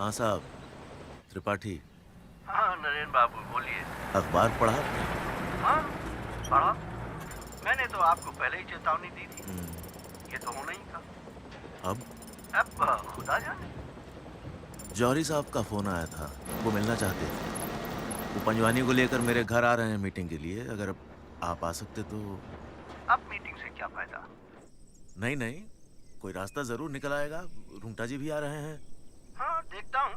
हाँ साहब, त्रिपाठी। हाँ नरेन बाबू बोलिए। अखबार पढ़ा आपने? हाँ पढ़ा। मैंने तो आपको पहले ही चेतावनी दी थी। ये तो होना ही था। अब खुदा जाने। जौहरी साहब का फोन आया था, वो मिलना चाहते थे। वो पंजवानी को लेकर मेरे घर आ रहे हैं मीटिंग के लिए। अगर आप आ सकते तो। अब मीटिंग से क्या फायदा? नहीं नहीं, कोई रास्ता जरूर निकल आएगा। रूंगटा जी भी आ रहे हैं। हाँ देखता हूँ,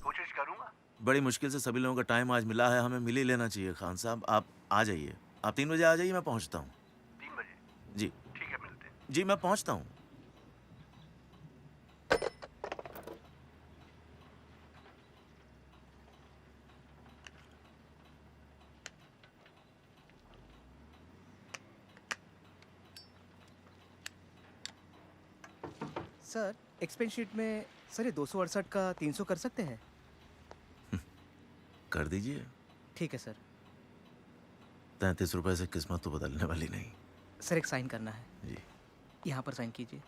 कोशिश करूंगा। बड़ी मुश्किल से सभी लोगों का टाइम आज मिला है, हमें मिल ही लेना चाहिए। खान साहब आप आ जाइए, आप 3 बजे आ जाइए, मैं पहुंचता हूँ। 3 बजे? जी ठीक है, मिलते हैं। जी, मैं पहुंचता हूँ। सर एक्सपेंस शीट में सर ये 268 का 300 कर सकते हैं? कर दीजिए। ठीक है सर। 33 रुपए से किस्मत तो बदलने वाली नहीं। सर एक साइन करना है। जी यहाँ पर साइन कीजिए।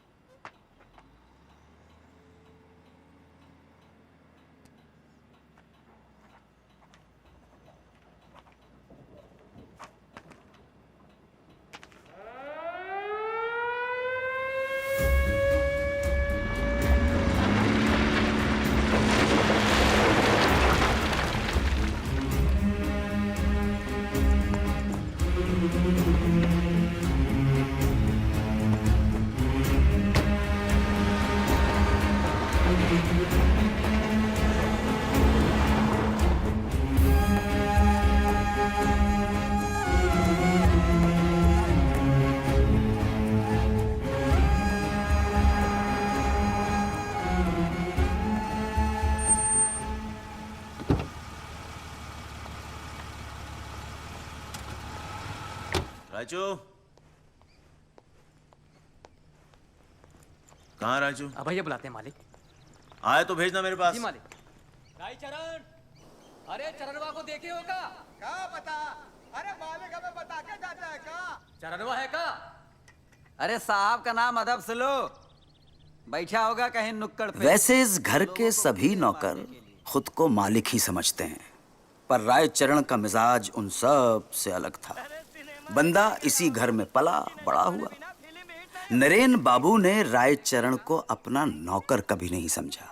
राजू, कहाँ राजू? अब भैया बुलाते हैं मालिक। आए तो भेजना मेरे पास। जी मालिक। रायचरण, अरे चरणवा को देखे हो का? क्या बता? अरे मालिक हमें बता के जाता है का? चरणवा है का? अरे साहब का नाम अदब से लो, बैठा होगा कहीं नुक्कड़ पे। वैसे इस घर के सभी नौकर खुद को मालिक ही समझते हैं, पर रायचरण का मिजाज उन सब से अलग था। बंदा इसी घर में पला बड़ा हुआ। नरेन बाबू ने रायचरण को अपना नौकर कभी नहीं समझा।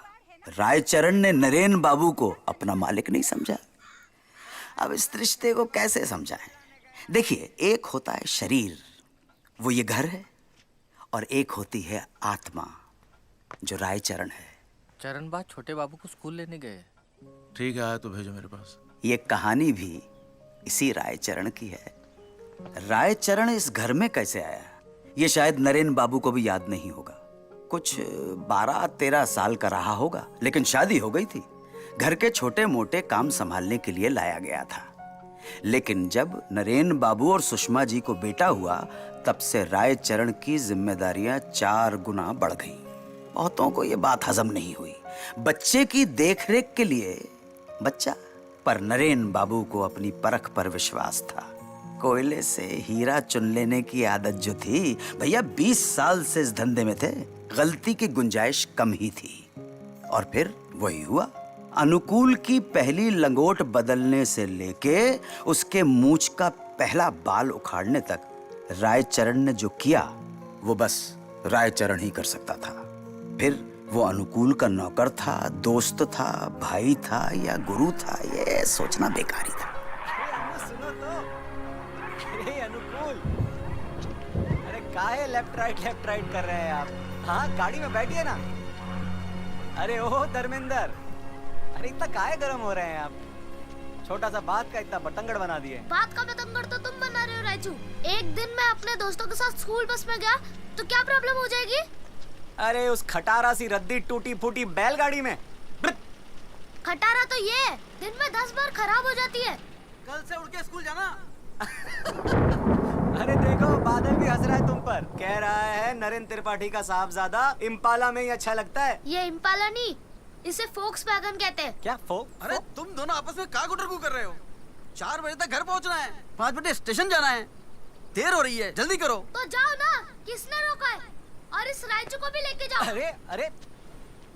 रायचरण ने नरेन बाबू को अपना मालिक नहीं समझा। अब इस रिश्ते को कैसे समझाएं? देखिए, एक होता है शरीर, वो ये घर है, और एक होती है आत्मा, जो रायचरण है। चरण बा छोटे बाबू को स्कूल लेने गए। ठीक है, आए तो भेजो मेरे पास। ये कहानी भी इसी रायचरण की है। रायचरण इस घर में कैसे आया, ये शायद नरेन बाबू को भी याद नहीं होगा। कुछ 12-13 साल का रहा होगा, लेकिन शादी हो गई थी। घर के छोटे मोटे काम संभालने के लिए लाया गया था। लेकिन जब नरेन बाबू और सुषमा जी को बेटा हुआ, तब से रायचरण की जिम्मेदारियां 4 गुना बढ़ गई। बहुतों को यह बात हजम नहीं हुई। बच्चे की देखरेख के लिए बच्चा, पर नरेन बाबू को अपनी परख पर विश्वास था। कोयले से हीरा चुन लेने की आदत जो थी, भैया 20 साल से इस धंधे में थे। गलती की गुंजाइश कम ही थी। और फिर वही हुआ। अनुकूल की पहली लंगोट बदलने से लेके उसके मूंछ का पहला बाल उखाड़ने तक रायचरण ने जो किया, वो बस रायचरण ही कर सकता था। फिर वो अनुकूल का नौकर था, दोस्त था, भाई था या गुरु था, ये सोचना बेकार ही था। सुनो तो, अरे अनुकूल, अरे काहे लेफ्ट राइट कर रहे हैं आप? हाँ, गाड़ी में बैठिए ना। अरे ओह धर्मेंद्र, अरे इतना काहे गरम हो रहे हैं आप? छोटा सा बात का इतना बतंगड़ बना दिए। बात का बतंगड़ तो तुम बना रहे हो राजू। एक दिन मैं अपने दोस्तों के साथ स्कूल बस में गया तो क्या प्रॉब्लम हो जाएगी? अरे उस खटारा सी रद्दी टूटी फूटी बैलगाड़ी में। खटारा तो ये दिन में 10 बार खराब हो जाती है। कल से उड़ के स्कूल जाना। अरे देखो, बादल भी हंस रहा है तुम पर। कह रहा है नरेन त्रिपाठी का साहबजादा इम्पाला में ही अच्छा लगता है। ये इम्पाला नहीं, इसे फोक्सवैगन कहते हैं। क्या फोक? अरे तुम दोनों आपस में का गुटरगू कर रहे हो? 4 बजे तक घर पहुंचना है, 5 बजे स्टेशन जाना है। देर हो रही है, जल्दी करो। तो जाओ ना, किसने रोका है? और इस राजू को भी लेके जाओ। अरे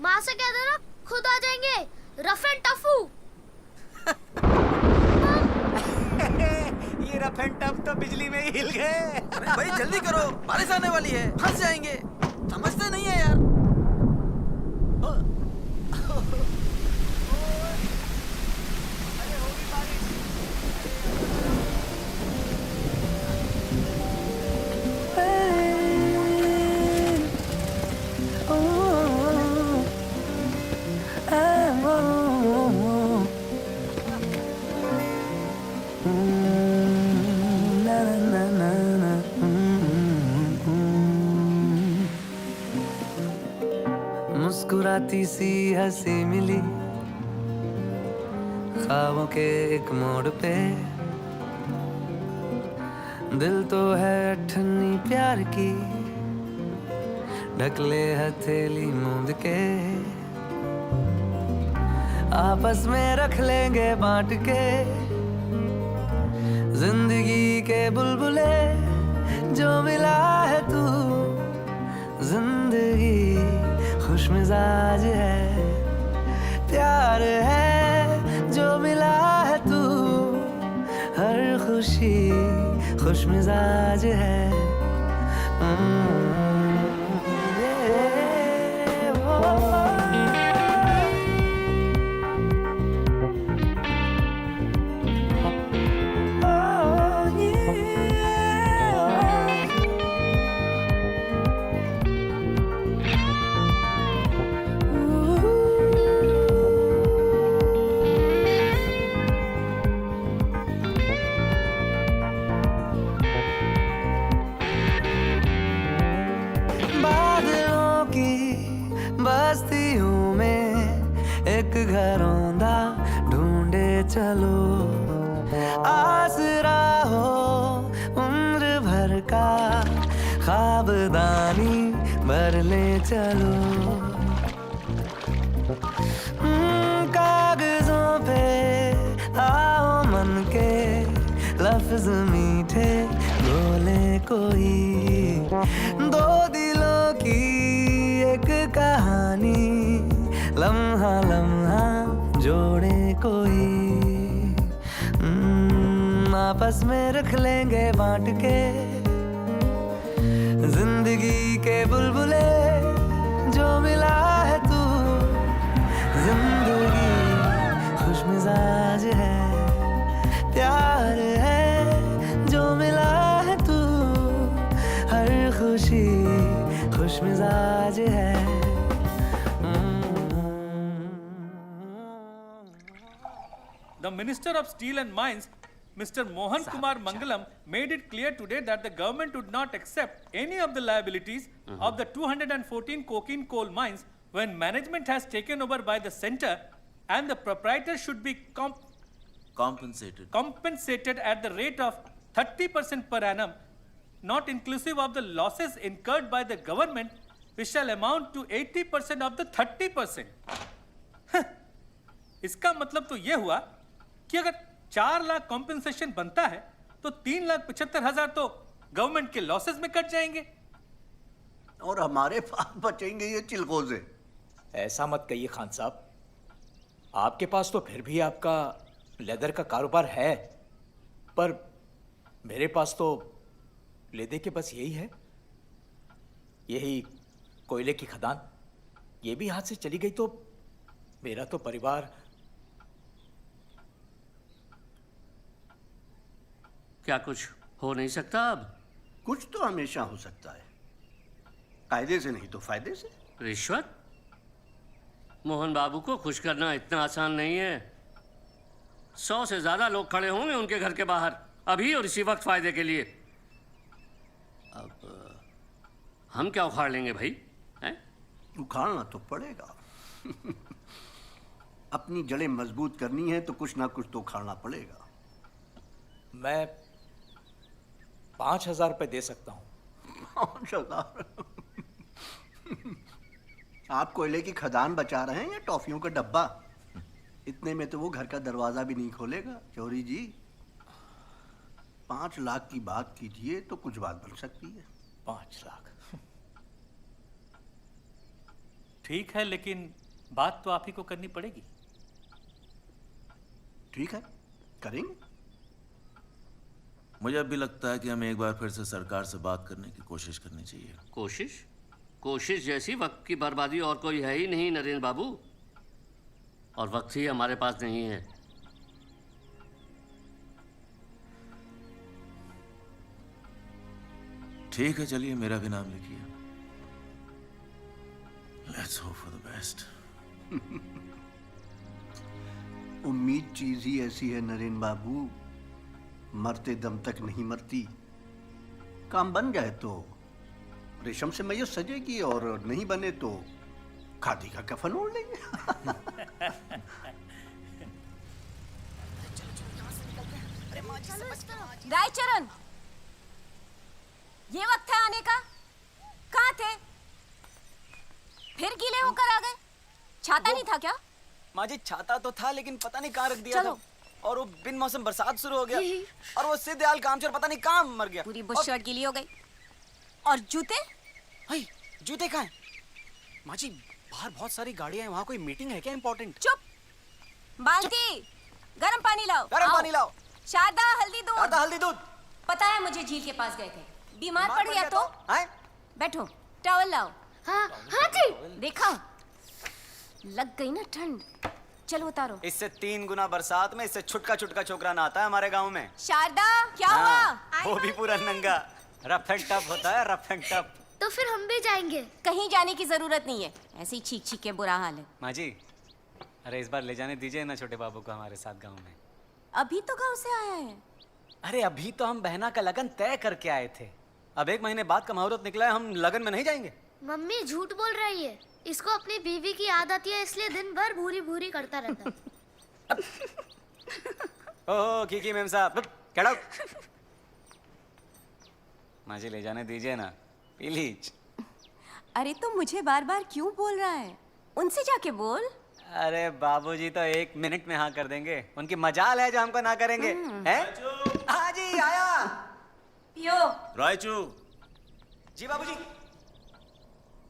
माँ से कह देना खुद आ जाएंगे, रफ एंड टफू। ये रफ एंड टफ तो बिजली में ही हिल गए। अरे भाई जल्दी करो, बारिश आने वाली है, फंस जाएंगे। समझते नहीं है यार। मुस्कुराती सी हंसी मिली ख्वाबों के एक मोड़ पे, दिल तो है अठन्नी प्यार की, ढक ले हथेली मूंद के, आपस में रख लेंगे बांट के, जिंदगी के बुलबुले जो मिला है तू, जिंदगी खुशमिजाज है, प्यार है जो मिला है तू, हर खुशी खुशमिजाज है। बस्तियों में एक घरौंदा ढूंढे चलो, आसरा हो उम्र भर का, ख्वाबदानी भर ले चलो। कागजों पे आओ मन के लफ्ज मीठे बोले कोई, दो दिलों की एक कहानी, लम्हा लम्हा जोड़े कोई, आपस में रख लेंगे बांट के, जिंदगी के बुलबुले जो मिला है तू, जिंदगी खुशमिजाज है, प्यार है जो मिला है तू, हर खुशी खुशमिजाज है। The Minister of Steel and Mines, Mr. Mohan Kumar Mangalam, made it clear today that the government would not accept any of the liabilities of the 214 coking coal mines when management has taken over by the center, and the proprietor should be compensated at the rate of 30% per annum, not inclusive of the losses incurred by the government, which shall amount to 80% of the 30%. इसका मतलब तो ये हुआ कि अगर 4 lakh compensation बनता है तो 3,75,000 तो गवर्नमेंट के लॉसेस में कट जाएंगे और हमारे पास बचेंगे ये चिलगोजे। ऐसा मत कहिए खान साहब, आपके पास तो फिर भी आपका लेदर का कारोबार है, पर मेरे पास तो लेदे के बस यही है, यही कोयले की खदान। ये भी हाथ से चली गई तो मेरा तो परिवार। क्या कुछ हो नहीं सकता अब? कुछ तो हमेशा हो सकता है, कायदे से नहीं तो फायदे से। रिश्वत? मोहन बाबू को खुश करना इतना आसान नहीं है। 100 से ज्यादा लोग खड़े होंगे उनके घर के बाहर अभी और इसी वक्त फायदे के लिए। अब हम क्या उखाड़ लेंगे भाई? हैं? उखाड़ना तो पड़ेगा। अपनी जड़ें मजबूत करनी है तो कुछ ना कुछ तो उखाड़ना पड़ेगा। मैं 5,000 रुपए दे सकता हूँ। 5,000? आप कोयले की खदान बचा रहे हैं या टॉफियों का डब्बा? इतने में तो वो घर का दरवाजा भी नहीं खोलेगा। चौरी जी, 5 लाख की बात कीजिए तो कुछ बात बन सकती है। 5 लाख? ठीक है, लेकिन बात तो आप ही को करनी पड़ेगी। ठीक है, करेंगे। मुझे अब भी लगता है कि हमें एक बार फिर से सरकार से बात करने की कोशिश करनी चाहिए। कोशिश? कोशिश जैसी वक्त की बर्बादी और कोई है ही नहीं नरेंद्र बाबू, और वक्त ही हमारे पास नहीं है। ठीक है, चलिए मेरा भी नाम लिखिए। Let's hope for the best. उम्मीद चीज ही ऐसी है नरेन बाबू, मरते दम तक नहीं मरती। काम बन जाए तो रेशम से मैयत सजेगी, और नहीं बने तो खादी का कफन ओढ़ लेंगे। रायचरण, ये वक्त है आने का? कहाँ थे? फिर गीले होकर आ गए? छाता नहीं था क्या? माँ जी छाता तो था, लेकिन पता नहीं कहाँ रख दिया था। और वो बिन मौसम बरसात शुरू हो गया, और वो सिद्धयाल कामचोर पता नहीं कहाँ मर गया। पूरी बुश शर्ट गीली हो गई। और जूते? जूते कहाँ हैं? माँ जी बाहर बहुत सारी गाड़ियाँ हैं, वहाँ कोई मीटिंग है क्या इम्पोर्टेंट? चुप। बाल्टी, गरम पानी लाओ। गरम पानी लाओ। शारदा, हल्दी दूध। शारदा, हल्दी दूध। पता है मुझे, झील के पास गए थे, बीमार पड़ गया तो? बैठो, टॉवल लाओ। हाँ हाँ जी। देखा, लग गई ना ठंड। चलो उतारो। इससे 3 गुना बरसात में इससे छुटका छुटका छोकरा नहाता है हमारे गांव में। शारदा, क्या हुआ? वो भी पूरा नंगा। रफ एंड टफ होता है, रफ एंड टफ। तो फिर हम भी जाएंगे। कहीं जाने की जरूरत नहीं है, ऐसे ही छींक छींक के बुरा हाल है। माँ जी, अरे इस बार ले जाने दीजिए ना छोटे बाबू को हमारे साथ गांव में। अभी तो गांव से आया है। अरे अभी तो हम बहना का लगन तय करके आए थे, अब 1 महीने बाद का मुहूर्त निकला है, हम लगन में नहीं जाएंगे। मम्मी झूठ बोल रही है, इसको अपनी बीवी की याद आती है, इसलिए दिन भर भूरी भूरी करता रहता है। ओह की मेम साहब, खड़ा। माँ जी ले जाने दीजिए ना प्लीज। अरे तो मुझे बार बार क्यों बोल रहा है? उनसे जाके बोल। अरे बाबूजी तो 1 मिनट में हाँ कर देंगे, उनकी मजाल है जो हमको ना करेंगे। हैं? हाँ जी आया। पियो। रायचू। जी बाबूजी।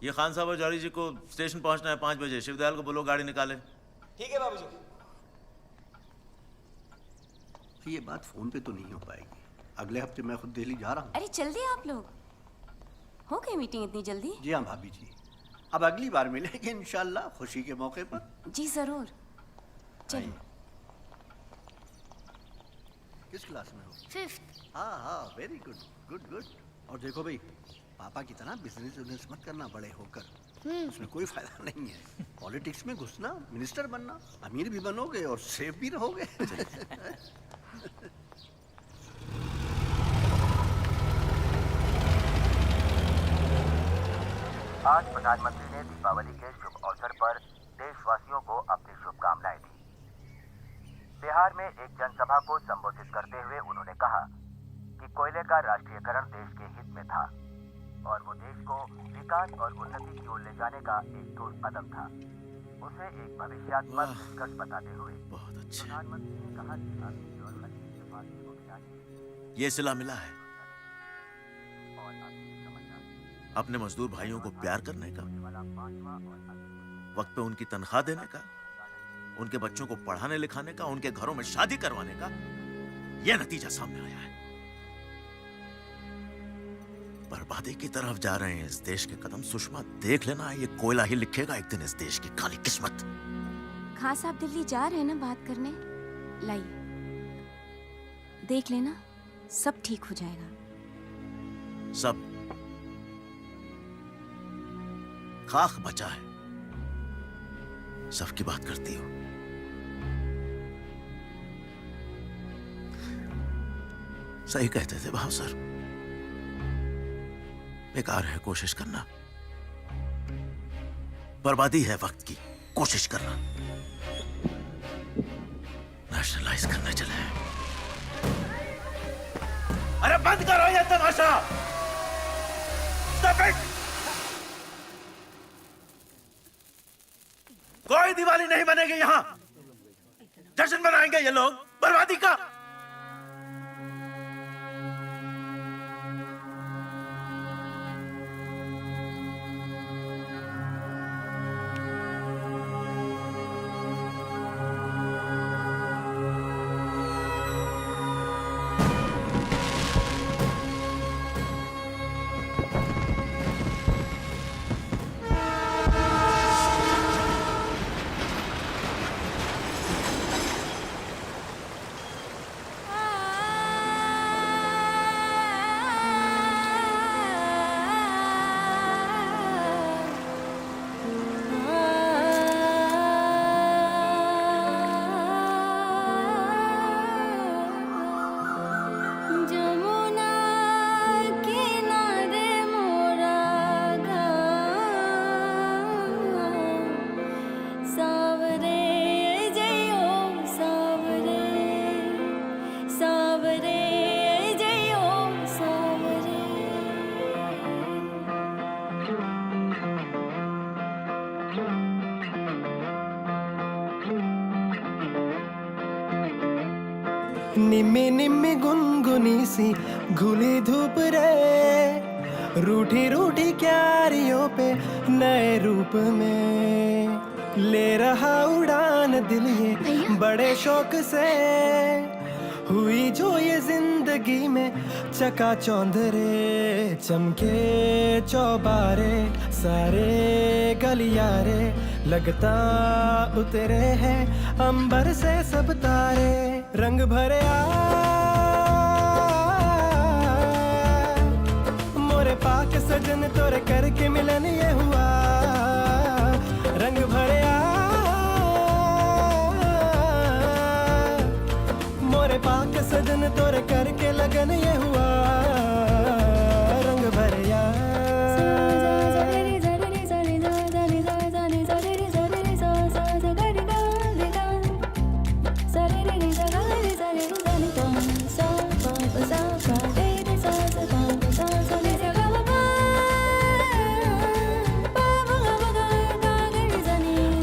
ये खान साहब और जौहरी जी को स्टेशन पहुंचना है 5 बजे। शिवदयाल को बोलो गाड़ी निकाले। ठीक है बाबूजी। ये बात फोन पे तो नहीं हो पाएगी, अगले हफ्ते मैं खुद दिल्ली जा रहा हूँ। अरे जल्दी आप लोग, हो गई मीटिंग इतनी जल्दी? जी हाँ भाभी जी, अब अगली बार मिलेंगे इंशाल्लाह खुशी के मौके पर। जी जरूर। चलिए। किस क्लास में हो? 5th। हाँ हाँ, वेरी गुड गुड गुड। और देखो भाई, पापा की तरह बिजनेस मत करना बड़े होकर, उसमें कोई फायदा नहीं है। पॉलिटिक्स में घुसना, मिनिस्टर बनना, अमीर भी बनोगे और सेफ भी रहोगे। आज प्रधानमंत्री ने दीपावली के शुभ अवसर पर देशवासियों को अपनी शुभकामनाएं दी। बिहार में एक जनसभा को संबोधित करते हुए उन्होंने कहा कि कोयले का राष्ट्रीयकरण देश के हित में था और वो देश को विकास और उन्नति की ओर ले जाने का एक ठोस कदम था। उसे एक भविष्यात्मक निष्कर्ष बताते हुए प्रधानमंत्री ने कहा कि अभी और खलीज के पास ये सिला मिला है अपने मजदूर भाइयों को प्यार करने का, वक्त पे उनकी तनख्वाह देने का, उनके बच्चों को पढ़ाने लिखाने का, उनके घरों में शादी करवाने का। यह नतीजा सामने आया है। बर्बादी की तरफ जा रहे हैं इस देश के कदम। सुषमा देख लेना, ये कोयला ही लिखेगा एक दिन इस देश की काली किस्मत। खान साहब दिल्ली जा रहे हैं ना बात करने, लाइए देख लेना, सब ठीक हो जाएगा। सब खाक बचा है, सबकी बात करती हो। सही कहते थे भाव सर, बेकार है कोशिश करना, बर्बादी है वक्त की कोशिश करना। नेशनलाइज करने चले हैं। अरे बंद करो ये तमाशा। Stop it! कोई दिवाली नहीं बनेगी यहां। जश्न मनाएंगे ये लोग बर्बादी का। सावरे जय ओ सावरे। निम्मी निम्मी गुनगुनी सी घुली धूप रे, रूठी रूठी क्यारियों पे नए रूप में ले रहा उड़ान दिल ये बड़े शौक से, हुई जो ये जिंदगी में चकाचौंध रे। चमके चौबारे सारे गलियारे, लगता उतरे हैं अंबर से सब तारे। रंग भरे आ मोरे पाक सजन तोरे करके मिलन ये हुआ। रंग भरे आ मोरे पाक सजन तोरे करके लगन ये हुआ। रंग भरे आ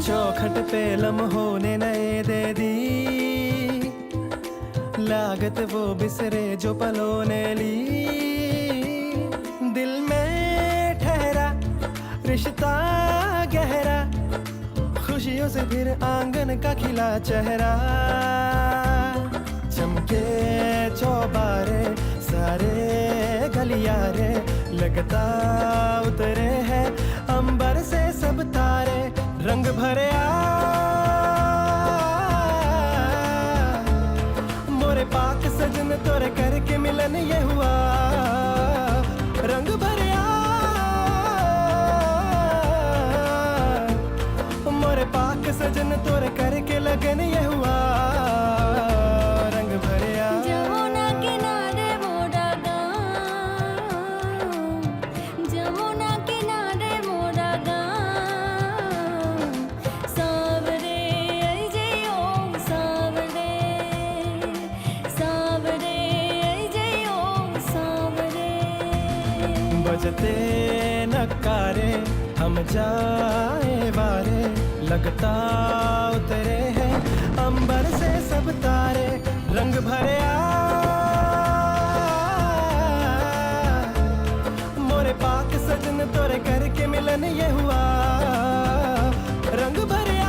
चौखट पे लम्हों ने नए दे दी, लागत वो बिसरे जो पलों ने ली। दिल में ठहरा रिश्ता गहरा, खुशियों से फिर आंगन का खिला चेहरा। चमके चौबारे सारे गलियारे, लगता उतरे हैं अंबर से सब तारे। रंग भरे आ मोरे पाक सजन तोरे करके मिलन ये हुआ। रंग भरे आ मोरे पाक सजन तोरे करके लगन ये हुआ। रंग भरे आ जमुना किनारे मोरा गाँव, जमुना किनारे मोरा गाँव, सावरे जय ओ सावरे, सावरे जय ओ सावरे। बजते नकारे हम जाए वारे, लगता उतरे हैं अंबर से सब तारे। रंग भरे आ मोरे पाक सजन तोरे करके मिलन ये हुआ। रंग भरे आ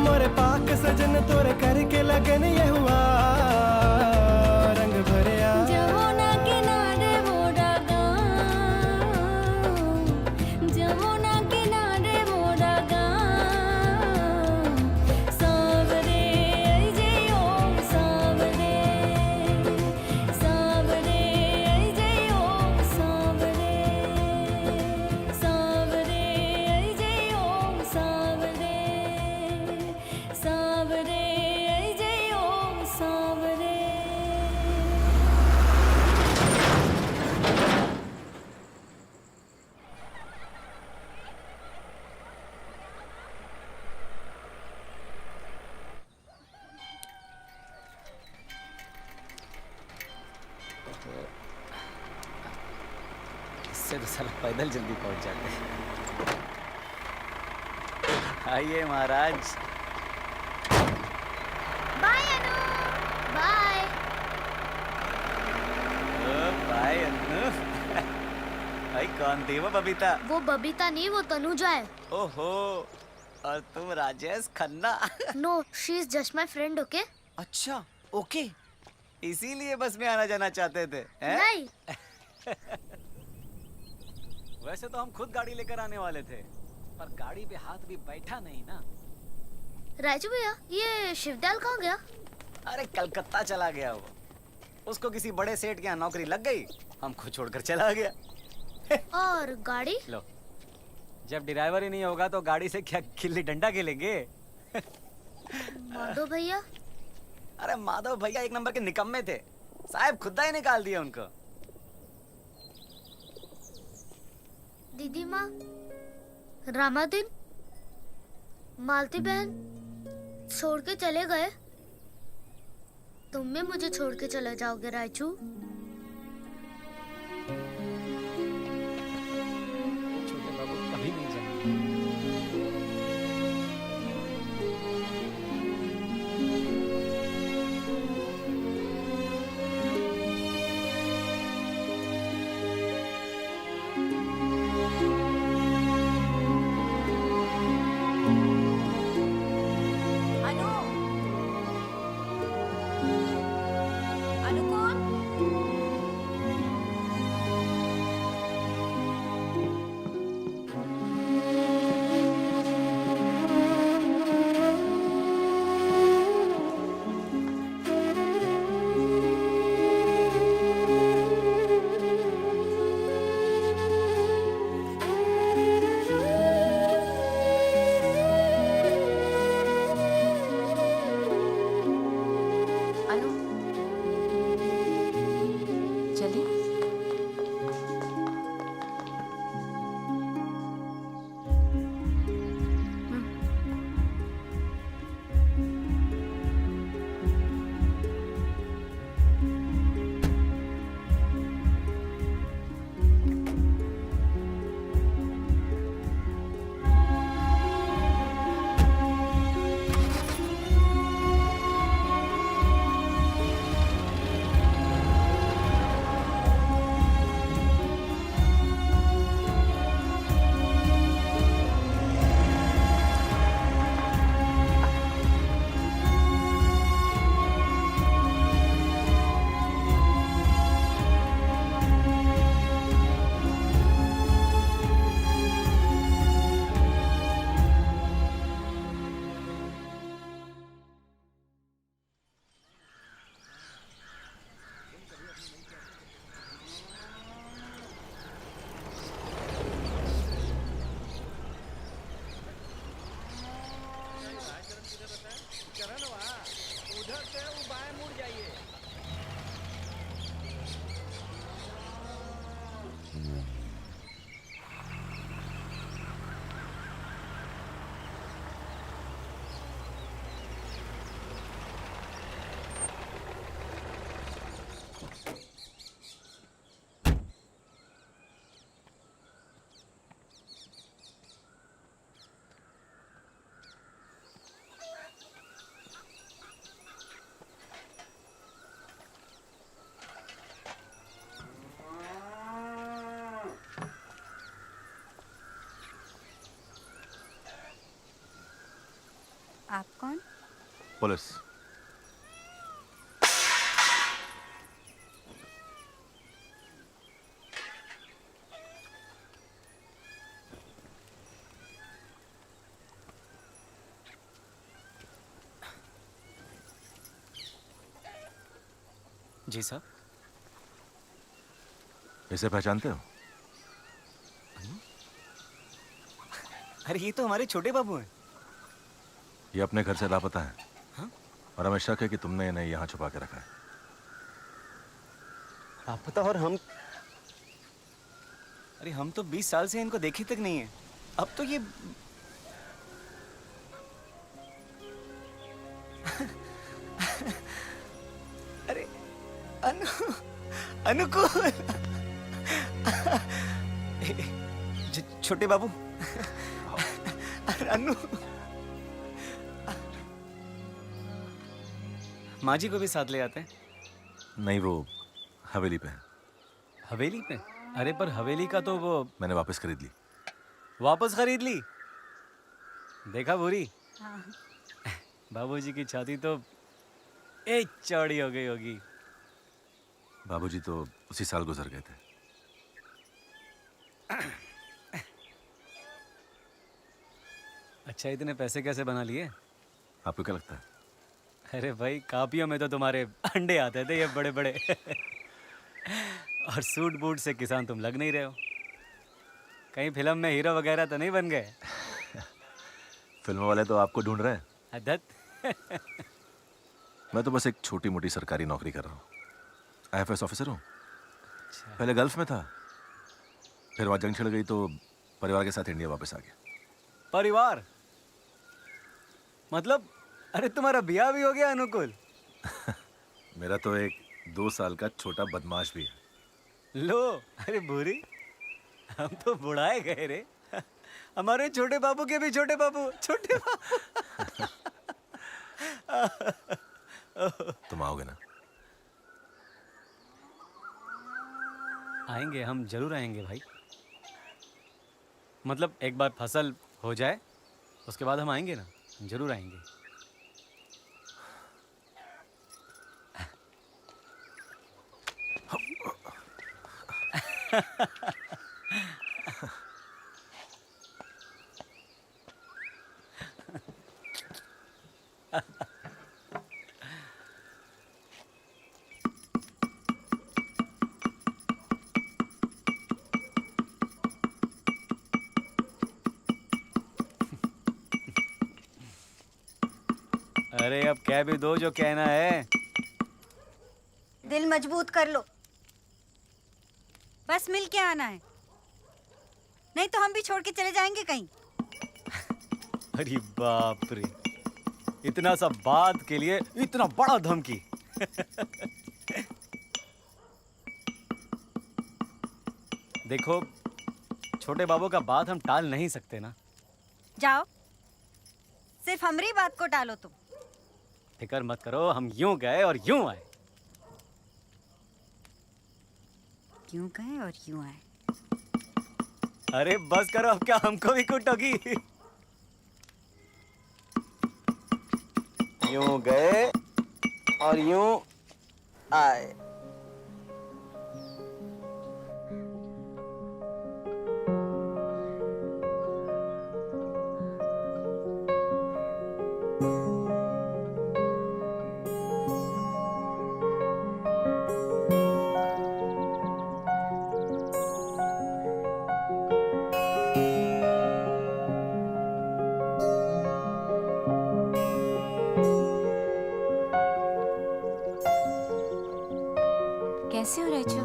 मोरे पाक सजन तोरे करके लगन ये हुआ। रंग भरे आ जमुना किनारे मोरा गाँव, जमुना किनारे मोरा गाँव, सावरे जय ओ सावरे, सावरे जय ओ सावरे, सावरे जय ओ सावरे, सावरे जय ओ सावरे। इससे तो साला पैदल जल्दी पहुंच जाते हैं। आइए महाराज। बाय अनु, बाय। बाय अन्नू। भाई कौन थी वो बबीता? वो बबीता नहीं, वो तनुजा है। ओहो, और तुम Rajesh Khanna? No, she is just my friend, okay? अच्छा, ओके। इसीलिए बस में आना जाना चाहते थे, हैं? नहीं। वैसे तो हम खुद गाड़ी लेकर आने वाले थे, पर गाड़ी पे हाथ भी बैठा नहीं ना। राजू भैया, ये शिवदयाल कहाँ गया? अरे कलकत्ता चला गया वो। उसको किसी बड़े सेठ के यहाँ नौकरी लग गई, हमको छोड़कर चला गया। और गाड़ी? लो, जब ड्राइवर ही नहीं होगा तो गाड़ी से क्या गिल्ली डंडा खेलेंगे? माधव भैया? अरे माधव भैया एक नंबर के निकम्मे थे, साहब खुदा ही निकाल दिया उनको। दीदी माँ, रामादीन, मालती बहन, छोड़ के चले गए? तुम भी मुझे छोड़ के चले जाओगे राजू? छोटे बाबू कभी नहीं जाएंगे। अनु, अनु कौन? अनु, चले? आप कौन? पुलिस। जी साहब। इसे पहचानते हो? अरे ये तो हमारे छोटे बाबू हैं। ये अपने घर से लापता है। हाँ? और हमें शक है कि तुमने इन्हें यहाँ छुपा के रखा है। लापता और हम? अरे हम तो 20 साल से इनको देखे तक नहीं है। अब तो ये अरे अनुकूल छोटे बाबू। अनु माँ जी को भी साथ ले आते हैं? नहीं, वो हवेली पे है। हवेली पे? अरे पर हवेली का तो वो मैंने वापस खरीद ली। वापस खरीद ली? देखा बुरी? हाँ। बाबूजी की छाती तो एक चौड़ी हो गई होगी। बाबूजी तो उसी साल गुजर गए थे। अच्छा, इतने पैसे कैसे बना लिए? आपको क्या लगता है? अरे भाई, कापियों में तो तुम्हारे अंडे आते थे ये बड़े बड़े। और सूट बूट से किसान तुम लग नहीं रहे हो। कहीं फिल्म में हीरो वगैरह तो नहीं बन गए? फिल्म वाले तो आपको ढूंढ रहे हैं। अदत। मैं तो बस एक छोटी मोटी सरकारी नौकरी कर रहा हूँ। IFS ऑफिसर हूँ। पहले गल्फ में था, फिर वहाँ जंग छिड़ गई तो परिवार के साथ इंडिया वापस आ गया। परिवार मतलब अरे तुम्हारा ब्याह भी हो गया अनुकूल? मेरा तो एक 2 साल का छोटा बदमाश भी है। लो, अरे भूरी, हम तो बुढ़ाए गए रे। हमारे छोटे बाबू के भी छोटे बाबू, छोटे बाबू। तुम आओगे ना? आएंगे, हम जरूर आएंगे भाई। मतलब एक बार फसल हो जाए उसके बाद हम आएंगे ना, जरूर आएंगे। अरे अब कह भी दो जो कहना है। दिल मजबूत कर लो, बस मिल के आना है, नहीं तो हम भी छोड़ के चले जाएंगे कहीं। अरे बाप रे, इतना सा बात के लिए इतना बड़ा धमकी। देखो, छोटे बाबू का बात हम टाल नहीं सकते ना। जाओ, सिर्फ हमारी बात को टालो तुम। फिक्र मत करो, हम यूं गए और यूं आए। यूं गए और यूं आए। अरे बस करो, अब क्या हमको भी कुटोगी? यूं गए और यूं आए। कैसे हो राजू?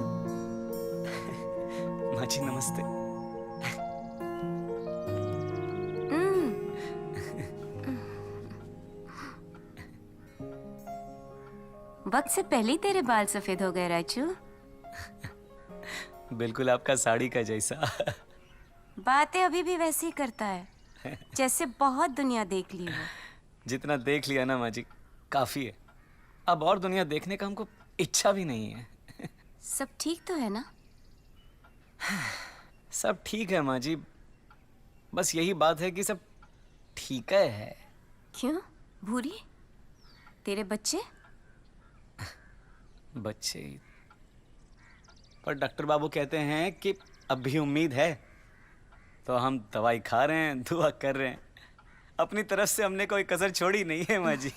माँ जी नमस्ते। वक्त से पहले ही तेरे बाल सफेद हो गए राजू। बिल्कुल आपका साड़ी का जैसा। बातें अभी भी वैसे ही करता है जैसे बहुत दुनिया देख ली हो। जितना देख लिया ना माँ जी, काफी है। अब और दुनिया देखने का हमको इच्छा भी नहीं है। सब ठीक तो है ना? सब ठीक है माँ जी, बस यही बात है कि सब ठीक है। क्यों भूरी, तेरे बच्चे? बच्चे पर डॉक्टर बाबू कहते हैं कि अब भी उम्मीद है, तो हम दवाई खा रहे हैं, दुआ कर रहे हैं। अपनी तरफ से हमने कोई कसर छोड़ी नहीं है माँ जी।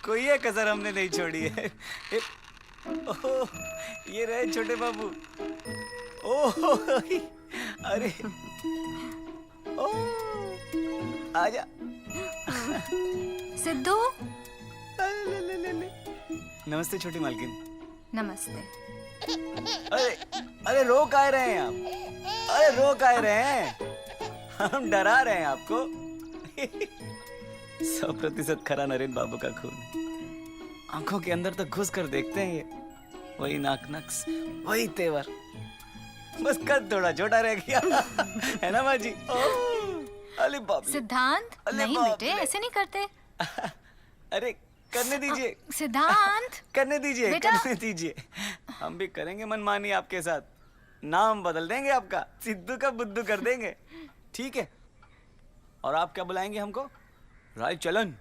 कोई ये कसर हमने नहीं छोड़ी है। ओह, ये रहे छोटे बाबू। ओह, अरे ओह, आजा। सिद्धू। नमस्ते छोटी मालकिन। नमस्ते। अरे अरे रो काहे रहे हैं आप? अरे रो काहे रहे हैं? हम डरा रहे हैं आपको। 100% खरा नरेन बाबू का खून। आंखों के अंदर तो घुस कर देखते हैं ये, वही नाक नक्स, वही तेवर, बस कद थोड़ा छोटा रह गया। है ना माँ जी? अरे बाप रे। सिद्धांत, नहीं बेटे ऐसे नहीं करते। अरे करने दीजिए सिद्धांत, करने दीजिए, बेटा। करने दीजिए। हम भी करेंगे मनमानी आपके साथ, नाम बदल देंगे आपका, सिद्धू का बुद्धू कर देंगे, ठीक है? और आप क्या बुलाएंगे हमको? राय चलन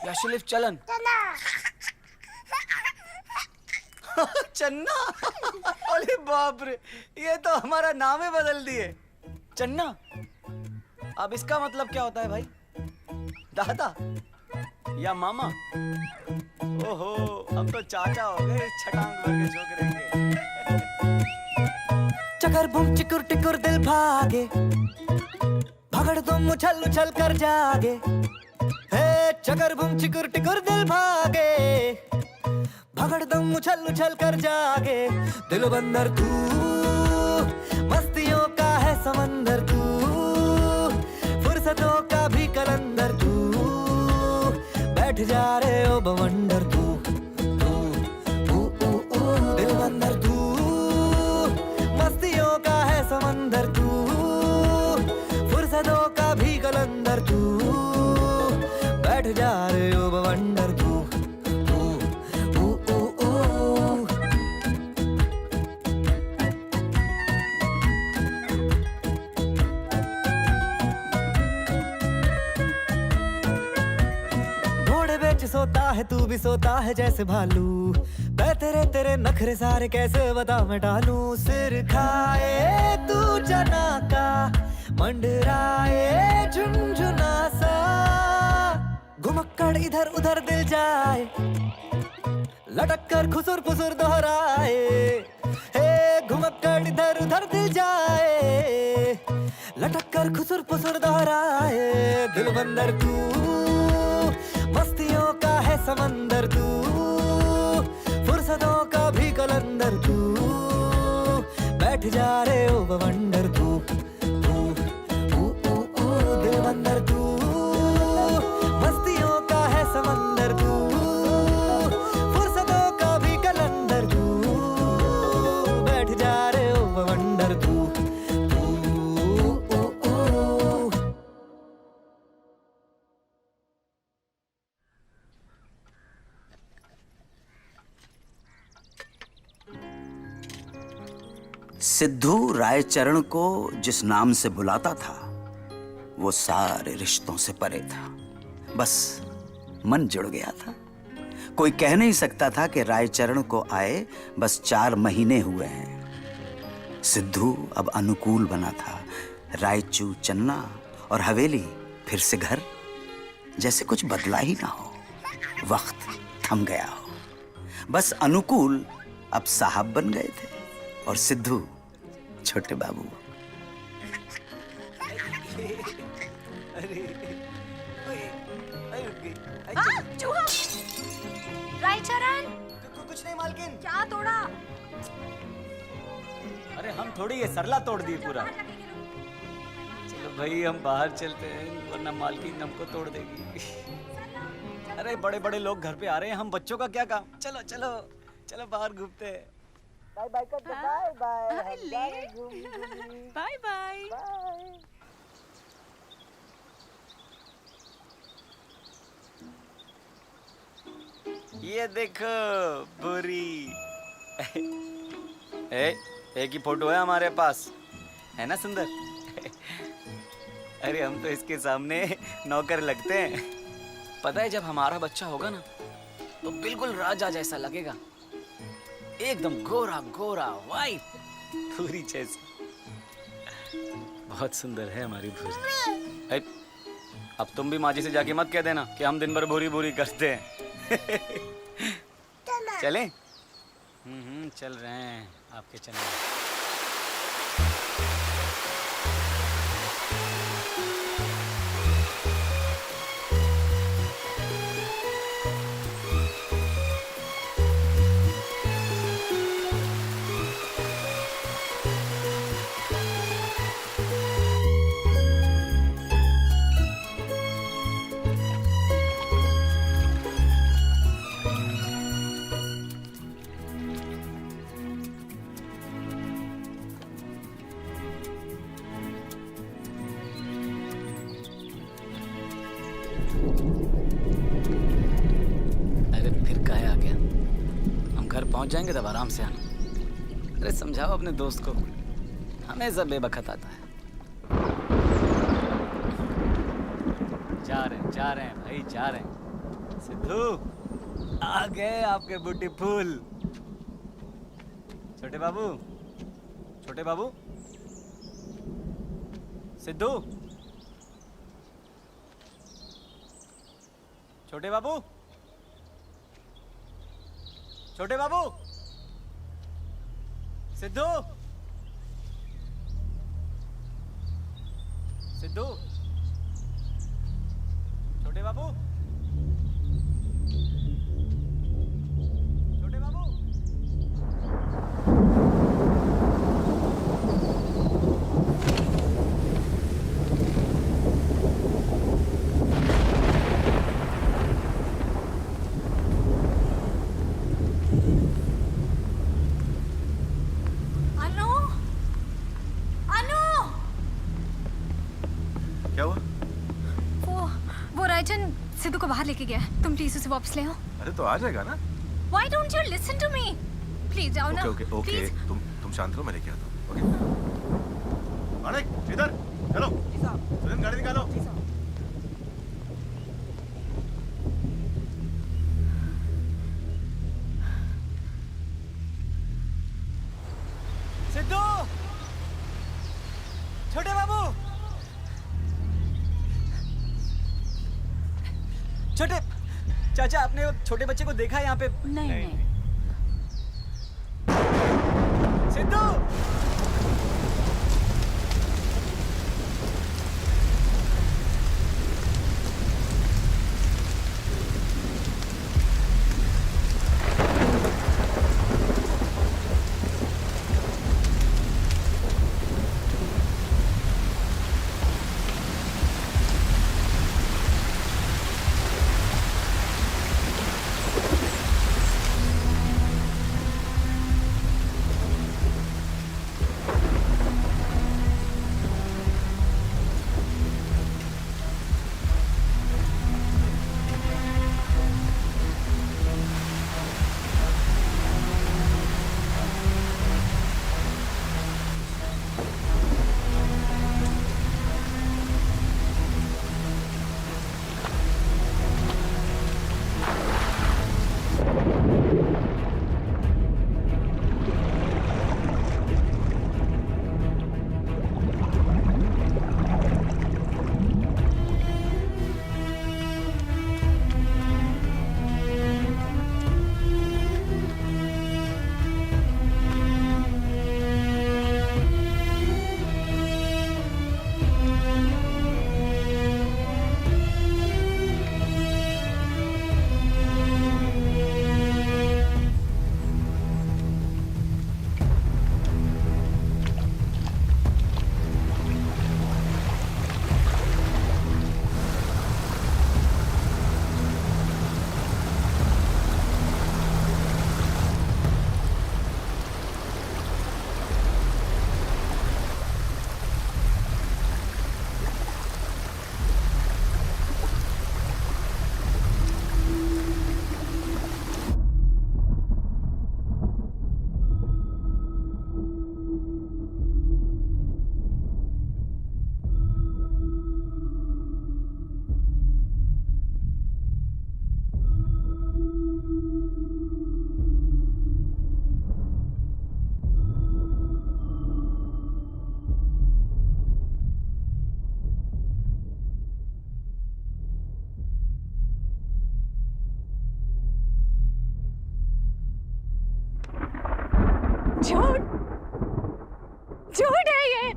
या शिलिफ चलन? चन्ना। अरे बाप रे, ये तो हमारा नाम ही बदल दिए, चन्ना। अब इसका मतलब क्या होता है भाई? दादा या मामा? ओहो, हम तो चाचा हो गए छटांग भर के छोकरे के। चकर बुम चिकुर टिकुर दिल भागे, भगड़ तुम उछल उछल कर जागे। हे चकर बुम चिकुर टिकुर दिल भागे, भगड़ तुम उछल उछल कर जागे। दिल बंदर तू, मस्तियों का है समंदर तू, फुर्सतों का भी कलंदर तू। बैठ जा रे ओ बवंडर तू दिल बंदर तू, मस्तियों का है समंदर तू, फुर्सतों का भी कलंदर तू, बैठ जा रे ओ बवंडर तू। घोड़े बेच सोता है तू भी सोता है जैसे भालू, मैं तेरे तेरे नखरे सारे कैसे बता मैं डालूं। सिर खाए तू जना का मंडराए झुनझुना सा, घुमक्कड़ इधर उधर दिल जाए, लटक कर खुसुर फुसुर दोहराए। हे घुमक्कड़ इधर उधर दिल जाए, लटक कर खुसुर फुसुर दोहराए। दिल बंदर तू, मस्तियों का है समंदर तू, फुर्सतों का भी कलंदर तू, बैठ जा रे ओ बवंडर तू दिल बंदर तू, मस्तियों का है समंदर तू, फुर्सतों का भी कलंदर तू, बैठ जा रे ओ बवंडर तू। सिद्धू रायचरण को जिस नाम से बुलाता था वो सारे रिश्तों से परे था, बस मन जुड़ गया था। कोई कह नहीं सकता था कि रायचरण को आए बस 4 महीने हुए हैं। सिद्धू अब अनुकूल बना था, रायचू चन्ना और हवेली फिर से घर, जैसे कुछ बदला ही ना हो, वक्त थम गया हो। बस अनुकूल अब साहब बन गए थे और सिद्धू छोटे बाबू। रायचरण, कुछ नहीं मालकिन। क्या तोड़ा? अरे हम थोड़ी ये सरला तोड़ दिए पूरा। चलो भाई हम बाहर चलते हैं वरना मालकिन हमको तोड़ देगी। अरे बड़े बड़े लोग घर पे आ रहे हैं, हम बच्चों का क्या काम। चलो चलो चलो बाहर घूमते हैं। बाय बाय कर दो, बाय बाय बाय बाय। ये देखो बुरी। एक ही फोटो है हमारे पास, है ना सुंदर? अरे हम तो इसके सामने नौकर लगते हैं। पता है जब हमारा बच्चा होगा ना तो बिल्कुल राजा जैसा लगेगा, एकदम गोरा गोरा वाइट भूरी जैसी। बहुत सुंदर है हमारी भूरी। अब तुम भी माँ जी से जाके मत कह देना कि हम दिन भर भूरी भूरी करते हैं। चलें? चल रहे हैं आपके चलने। पहुंच जाएंगे तब आराम से आना। अरे समझाओ अपने दोस्त को, हमेशा बेबखत आता है। जा रहे हैं भाई, जा रहे हैं। सिद्धू आ गए आपके बूटी फूल। छोटे बाबू, छोटे बाबू, सिद्धू, छोटे बाबू, छोटे बाबू, सिद्धू, सिद्धू, छोटे बाबू, छोटे बाबू। बाहर लेके गया है। तुम प्लीज उसे वापस ले आओ। अरे तो आ जाएगा ना। Why don't you listen to me? Please आओ ना। Okay okay Please. तुम शांत रहो, मैं लेके आता हूँ। ओके मानिक इधर चलो, सुरेंद्र गाड़ी निकालो। सिद्धू, छोटे बाबू, छोटे चाचा, आपने वो छोटे बच्चे को देखा है यहाँ पे? नहीं। सिद्धू, झूठ है ये।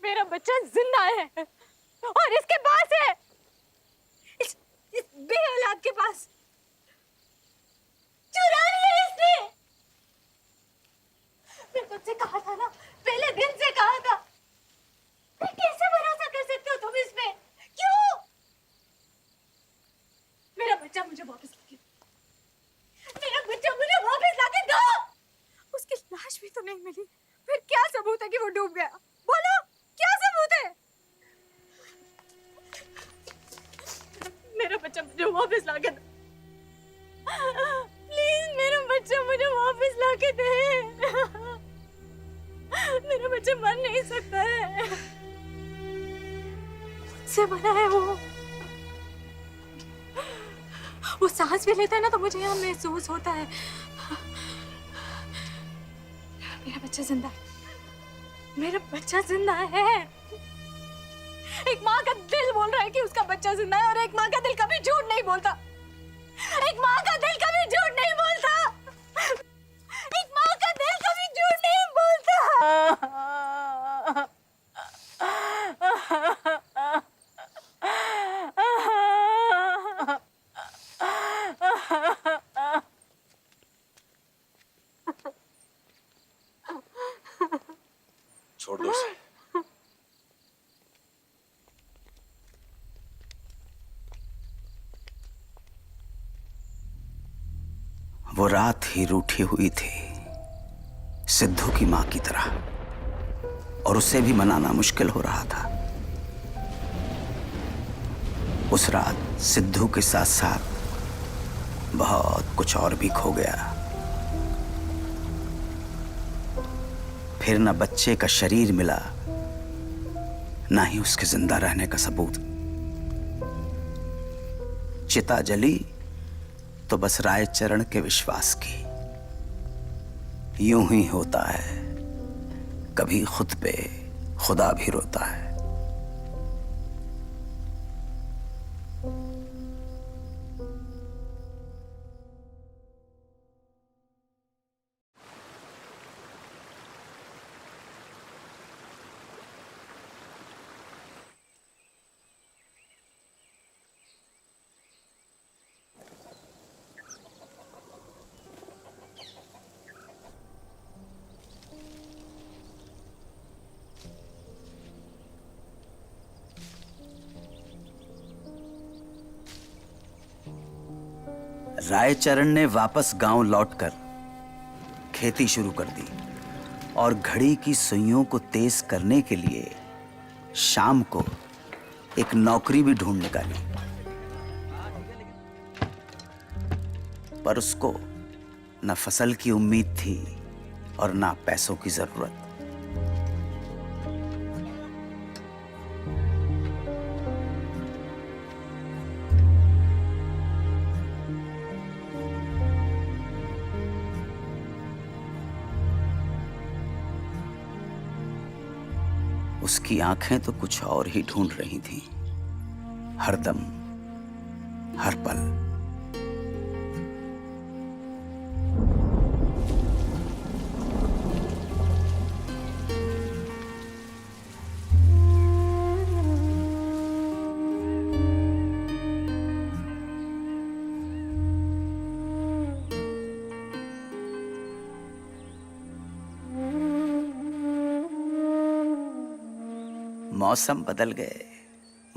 मेरा बच्चा जिंदा है और इसके पास है, इस बेऔलाद के पास। चुरा लिया इसने। मैं तुझसे कहा था ना, पहले दिन से कहा था। कैसे भरोसा कर सकते हो तुम इसमें? क्यों? मेरा बच्चा मुझे वापस ला के, मेरा बच्चा मुझे वापस ला के दो। उसकी लाश भी तो नहीं मिली, फिर क्या सबूत है कि वो डूब गया? बोलो, क्या सबूत है? मेरा बच्चा मुझे वापस ला के दो। प्लीज मेरा बच्चा मुझे वापस ला के दे। मेरा बच्चा मर नहीं सकता है, मुझसे बड़ा है वो सांस भी लेता है ना तो मुझे यहाँ महसूस होता है। मेरा बच्चा जिंदा है, मेरा बच्चा जिंदा है। एक माँ का दिल बोल रहा है कि उसका बच्चा जिंदा है, और एक माँ का दिल कभी झूठ नहीं बोलता। एक माँ का दिल कभी झूठ नहीं बोलता। एक माँ का दिल कभी झूठ नहीं बोलता। छोड़ दो उसे। वो रात ही रूठी हुई थी सिद्धू की मां की तरह, और उसे भी मनाना मुश्किल हो रहा था। उस रात सिद्धू के साथ साथ बहुत कुछ और भी खो गया। फिर न बच्चे का शरीर मिला, ना ही उसके जिंदा रहने का सबूत। चिता जली तो बस रायचरण के विश्वास की। यूं ही होता है, कभी खुद पे खुदा भी रोता है। रायचरण ने वापस गांव लौटकर खेती शुरू कर दी और घड़ी की सुइयों को तेज करने के लिए शाम को एक नौकरी भी ढूंढ निकाली। पर उसको न फसल की उम्मीद थी और ना पैसों की जरूरत। उसकी आंखें तो कुछ और ही ढूंढ रही थीं, हरदम, हर पल। मौसम बदल गए,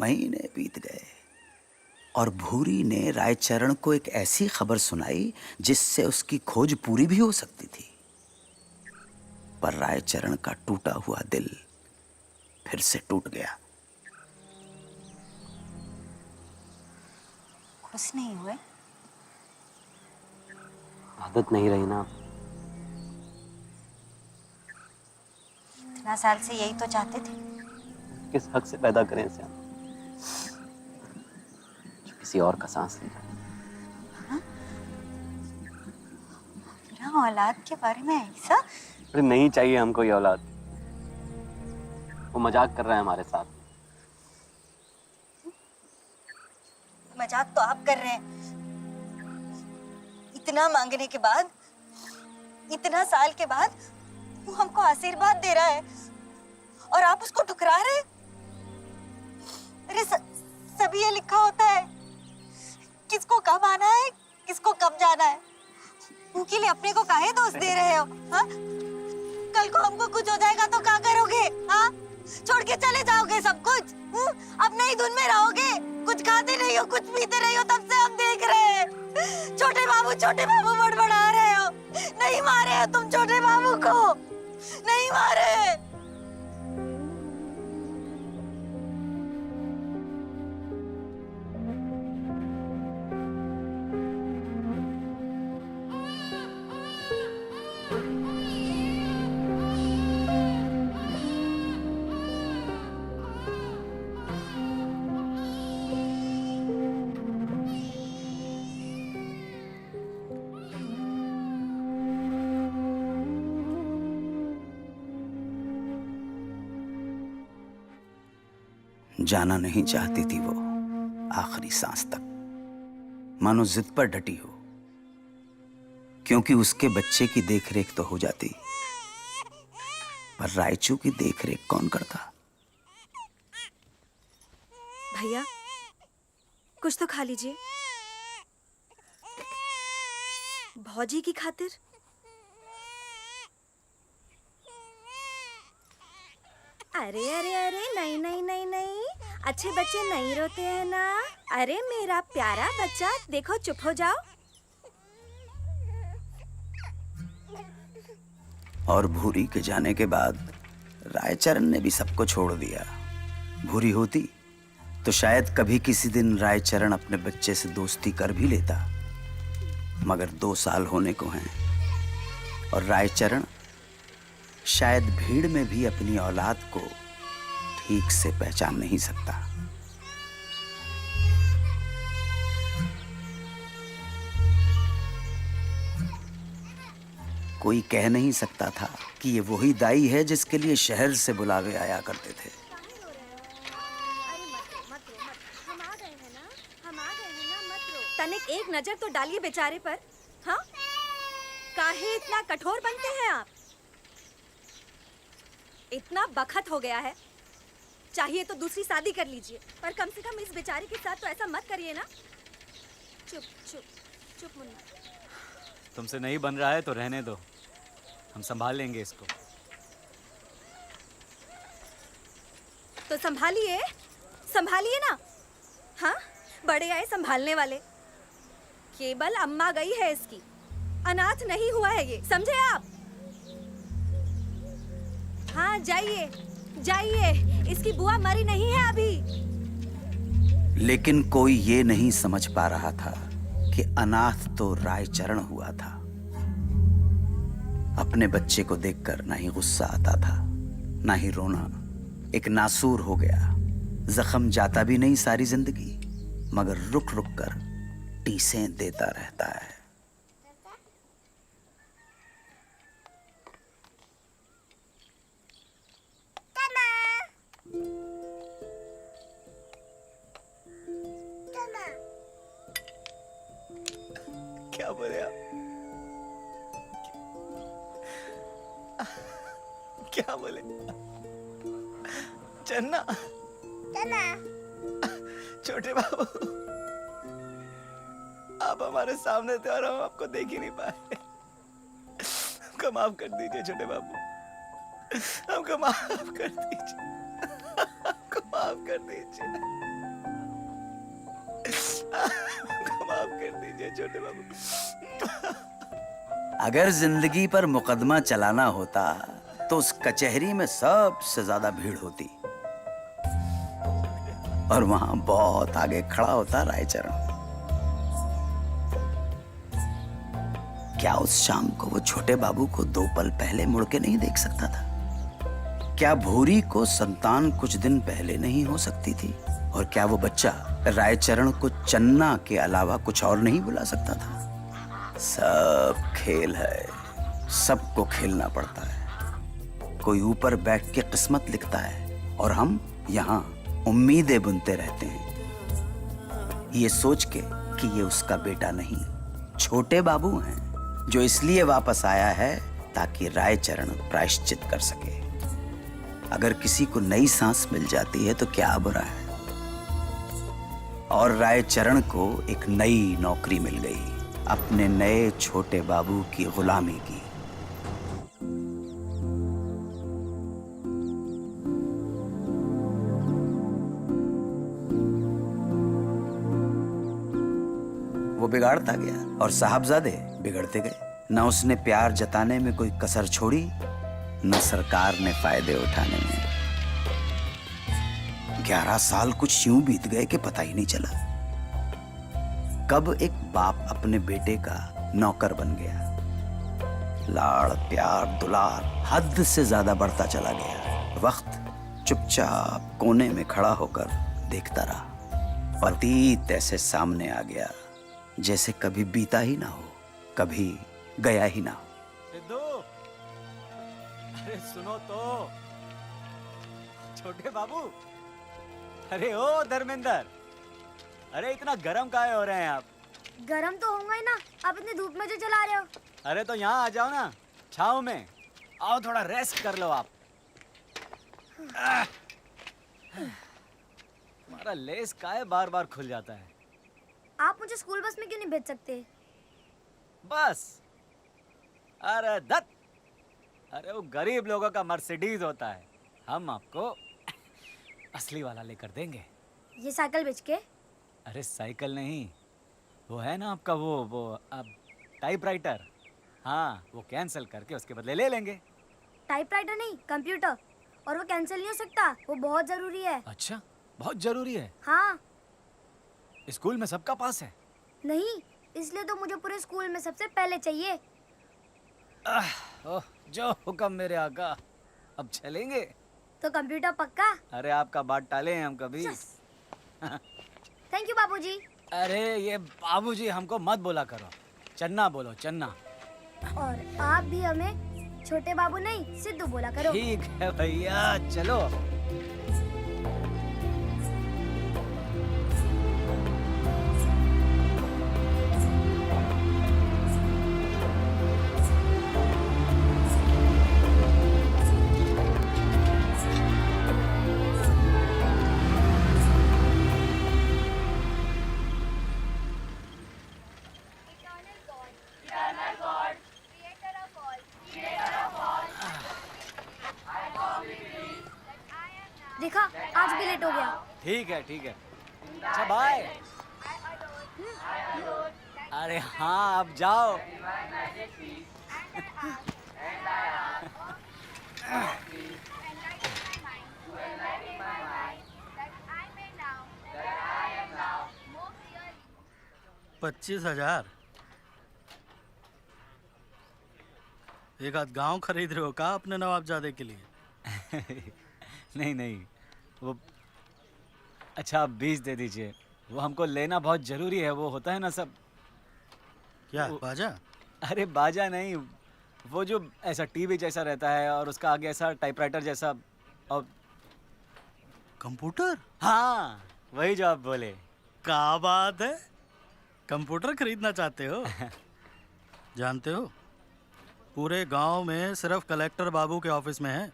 महीने बीत गए और भूरी ने रायचरण को एक ऐसी खबर सुनाई जिससे उसकी खोज पूरी भी हो सकती थी। पर रायचरण का टूटा हुआ दिल फिर से टूट गया। खुश नहीं हुए? आदत नहीं रही ना। इतना साल से यही तो चाहते थे। किस हक से पैदा करें इसे हम, जो किसी और का सांस ले जाए। मेरा औलाद के बारे में ऐसा? अरे नहीं चाहिए हमको ये औलाद। वो मजाक कर रहा है हमारे साथ। मजाक तो आप कर रहे हैं। इतना मांगने के बाद, इतना साल के बाद वो हमको आशीर्वाद दे रहा है और आप उसको ठुकरा रहे हैं। अरे सभी ये लिखा होता है, किसको कब आना है, किसको कब जाना है। उनके लिए अपने को काहे दोष दे रहे हो? हाँ? कल को हमको कुछ हो जाएगा तो क्या करोगे? हाँ? छोड़ के चले जाओगे सब कुछ? अब नई धुन में रहोगे, कुछ खाते नहीं हो, कुछ पीते नहीं हो, तब से हम देख रहे हैं। छोटे बाबू बड़बड़ा रहे हो। नहीं मारे हो तुम छोटे बाबू को, नहीं मारे। जाना नहीं चाहती थी वो आखिरी सांस तक, मानो जिद पर डटी हो, क्योंकि उसके बच्चे की देखरेख तो हो जाती, पर रायचू की देखरेख कौन करता? भैया कुछ तो खा लीजिए, भौजी की खातिर। अरे अरे अरे नहीं नहीं नहीं नहीं, अच्छे बच्चे नहीं रोते हैं ना। अरे मेरा प्यारा बच्चा, देखो चुप हो जाओ। और भूरी के जाने के बाद रायचरण ने भी सबको छोड़ दिया। भूरी होती तो शायद कभी किसी दिन रायचरण अपने बच्चे से दोस्ती कर भी लेता, मगर 2 साल होने को हैं और रायचरण शायद भीड़ में भी अपनी औलाद को ठीक से पहचान नहीं सकता। कोई कह नहीं सकता था कि ये वही दाई है जिसके लिए शहर से बुलावे आया करते थे। तनिक एक नजर तो डालिए बेचारे पर। हाँ, काहे इतना कठोर बनते हैं आप? इतना बखत हो गया है, चाहिए तो दूसरी शादी कर लीजिए, पर कम से कम इस बेचारे के साथ तो ऐसा मत करिए ना। चुप चुप चुप मुन्ना। तुमसे नहीं बन रहा है तो रहने दो, हम संभाल लेंगे इसको। तो संभालिए, संभालिए ना। हाँ, बड़े आए संभालने वाले। केवल अम्मा गई है इसकी, अनाथ नहीं हुआ है ये, समझे आप? हाँ, जाइए जाइए, इसकी बुआ मरी नहीं है अभी। लेकिन कोई ये नहीं समझ पा रहा था कि अनाथ तो रायचरण हुआ था। अपने बच्चे को देखकर ना ही गुस्सा आता था, ना ही रोना। एक नासूर हो गया, जख्म जाता भी नहीं सारी जिंदगी, मगर रुक रुक कर टीसें देता रहता है। क्या बोले आप? क्या बोले? चन्ना, चन्ना। छोटे बाबू, आप हमारे सामने थे और हम आपको देख ही नहीं पाए। हमको माफ कर दीजिए छोटे बाबू, हमको माफ कर दीजिए, हमको माफ कर दीजिए, हमको माफ कर दीजिए छोटे बाबू। अगर जिंदगी पर मुकदमा चलाना होता तो उस कचहरी में सबसे ज्यादा भीड़ होती और वहां बहुत आगे खड़ा होता रायचरण। क्या उस शाम को वो छोटे बाबू को 2 पल पहले मुड़ के नहीं देख सकता था? क्या भूरी को संतान कुछ दिन पहले नहीं हो सकती थी? और क्या वो बच्चा रायचरण को चन्ना के अलावा कुछ और नहीं बुला सकता था? सब खेल है, सबको खेलना पड़ता है। कोई ऊपर बैठ के किस्मत लिखता है और हम यहाँ उम्मीदें बुनते रहते हैं, ये सोच के कि ये उसका बेटा नहीं, छोटे बाबू हैं, जो इसलिए वापस आया है ताकि रायचरण प्रायश्चित कर सके। अगर किसी को नई सांस मिल जाती है तो क्या बुरा है। और रायचरण को एक नई नौकरी मिल गई, अपने नए छोटे बाबू की गुलामी की। वो बिगाड़ता गया और साहबजादे बिगड़ते गए। न उसने प्यार जताने में कोई कसर छोड़ी, न सरकार ने फायदे उठाने में। 11 साल कुछ यूं बीत गए कि पता ही नहीं चला कब एक बाप अपने बेटे का नौकर बन गया। लाड़ प्यार दुलार हद से ज्यादा बढ़ता चला गया। वक्त चुपचाप कोने में खड़ा होकर देखता रहा। अतीत ऐसे सामने आ गया जैसे कभी बीता ही ना हो, कभी गया ही ना हो। सिद्धू, अरे सुनो तो, छोटे बाबू। अरे ओ धर्मेंद्र, अरे इतना गरम काहे हो रहे हैं आप? गरम तो होगा ही ना, आप इतनी धूप में जो चला रहे हो। अरे तो यहाँ आ जाओ ना, छाँव में आओ, थोड़ा रेस्ट कर लो आप। तुम्हारा लेस काहे बार बार खुल जाता है? आप मुझे स्कूल बस में क्यों नहीं भेज सकते? बस, अरे दत्त, अरे वो गरीब लोगों का मर्सिडीज होता है, हम आपको असली वाला लेकर देंगे। ये साइकिल बेच के? अरे साइकिल नहीं, वो है ना आपका वो अब टाइपराइटर। हाँ, वो कैंसिल करके उसके बदले ले लेंगे। टाइपराइटर नहीं, कंप्यूटर। और वो कैंसिल नहीं हो सकता, वो बहुत जरूरी है। अच्छा, बहुत जरूरी है। हाँ। स्कूल में सबका पास है। नहीं, इसलिए तो मुझे पूरे स्कूल में सबसे पहले चाहिए। ओह, जो हुक्म मेरे आका। अब चलेंगे? तो कंप्यूटर पक्का? अरे आपका बात टाले हैं हम कभी। थैंक यू बाबूजी। अरे ये बाबूजी हमको मत बोला करो, चन्ना बोलो, चन्ना। और आप भी हमें छोटे बाबू नहीं सिद्धू बोला करो। ठीक है भैया, चलो। देखा, आज भी लेट हो गया। ठीक है, ठीक है। अच्छा बाय। अरे हाँ, अब जाओ। $25,000 एक आध गांव खरीद रहे हो का अपने नवाबजादे के लिए? नहीं नहीं, वो अच्छा आप 20 दे दीजिए, वो हमको लेना बहुत जरूरी है। वो होता है ना सब। क्या बाजा? अरे बाजा नहीं, वो जो ऐसा टीवी जैसा रहता है और उसका आगे ऐसा टाइपराइटर जैसा और कंप्यूटर। हाँ, वही जो आप बोले। क्या बात है, कंप्यूटर खरीदना चाहते हो? जानते हो पूरे गांव में सिर्फ कलेक्टर बाबू के ऑफिस में है,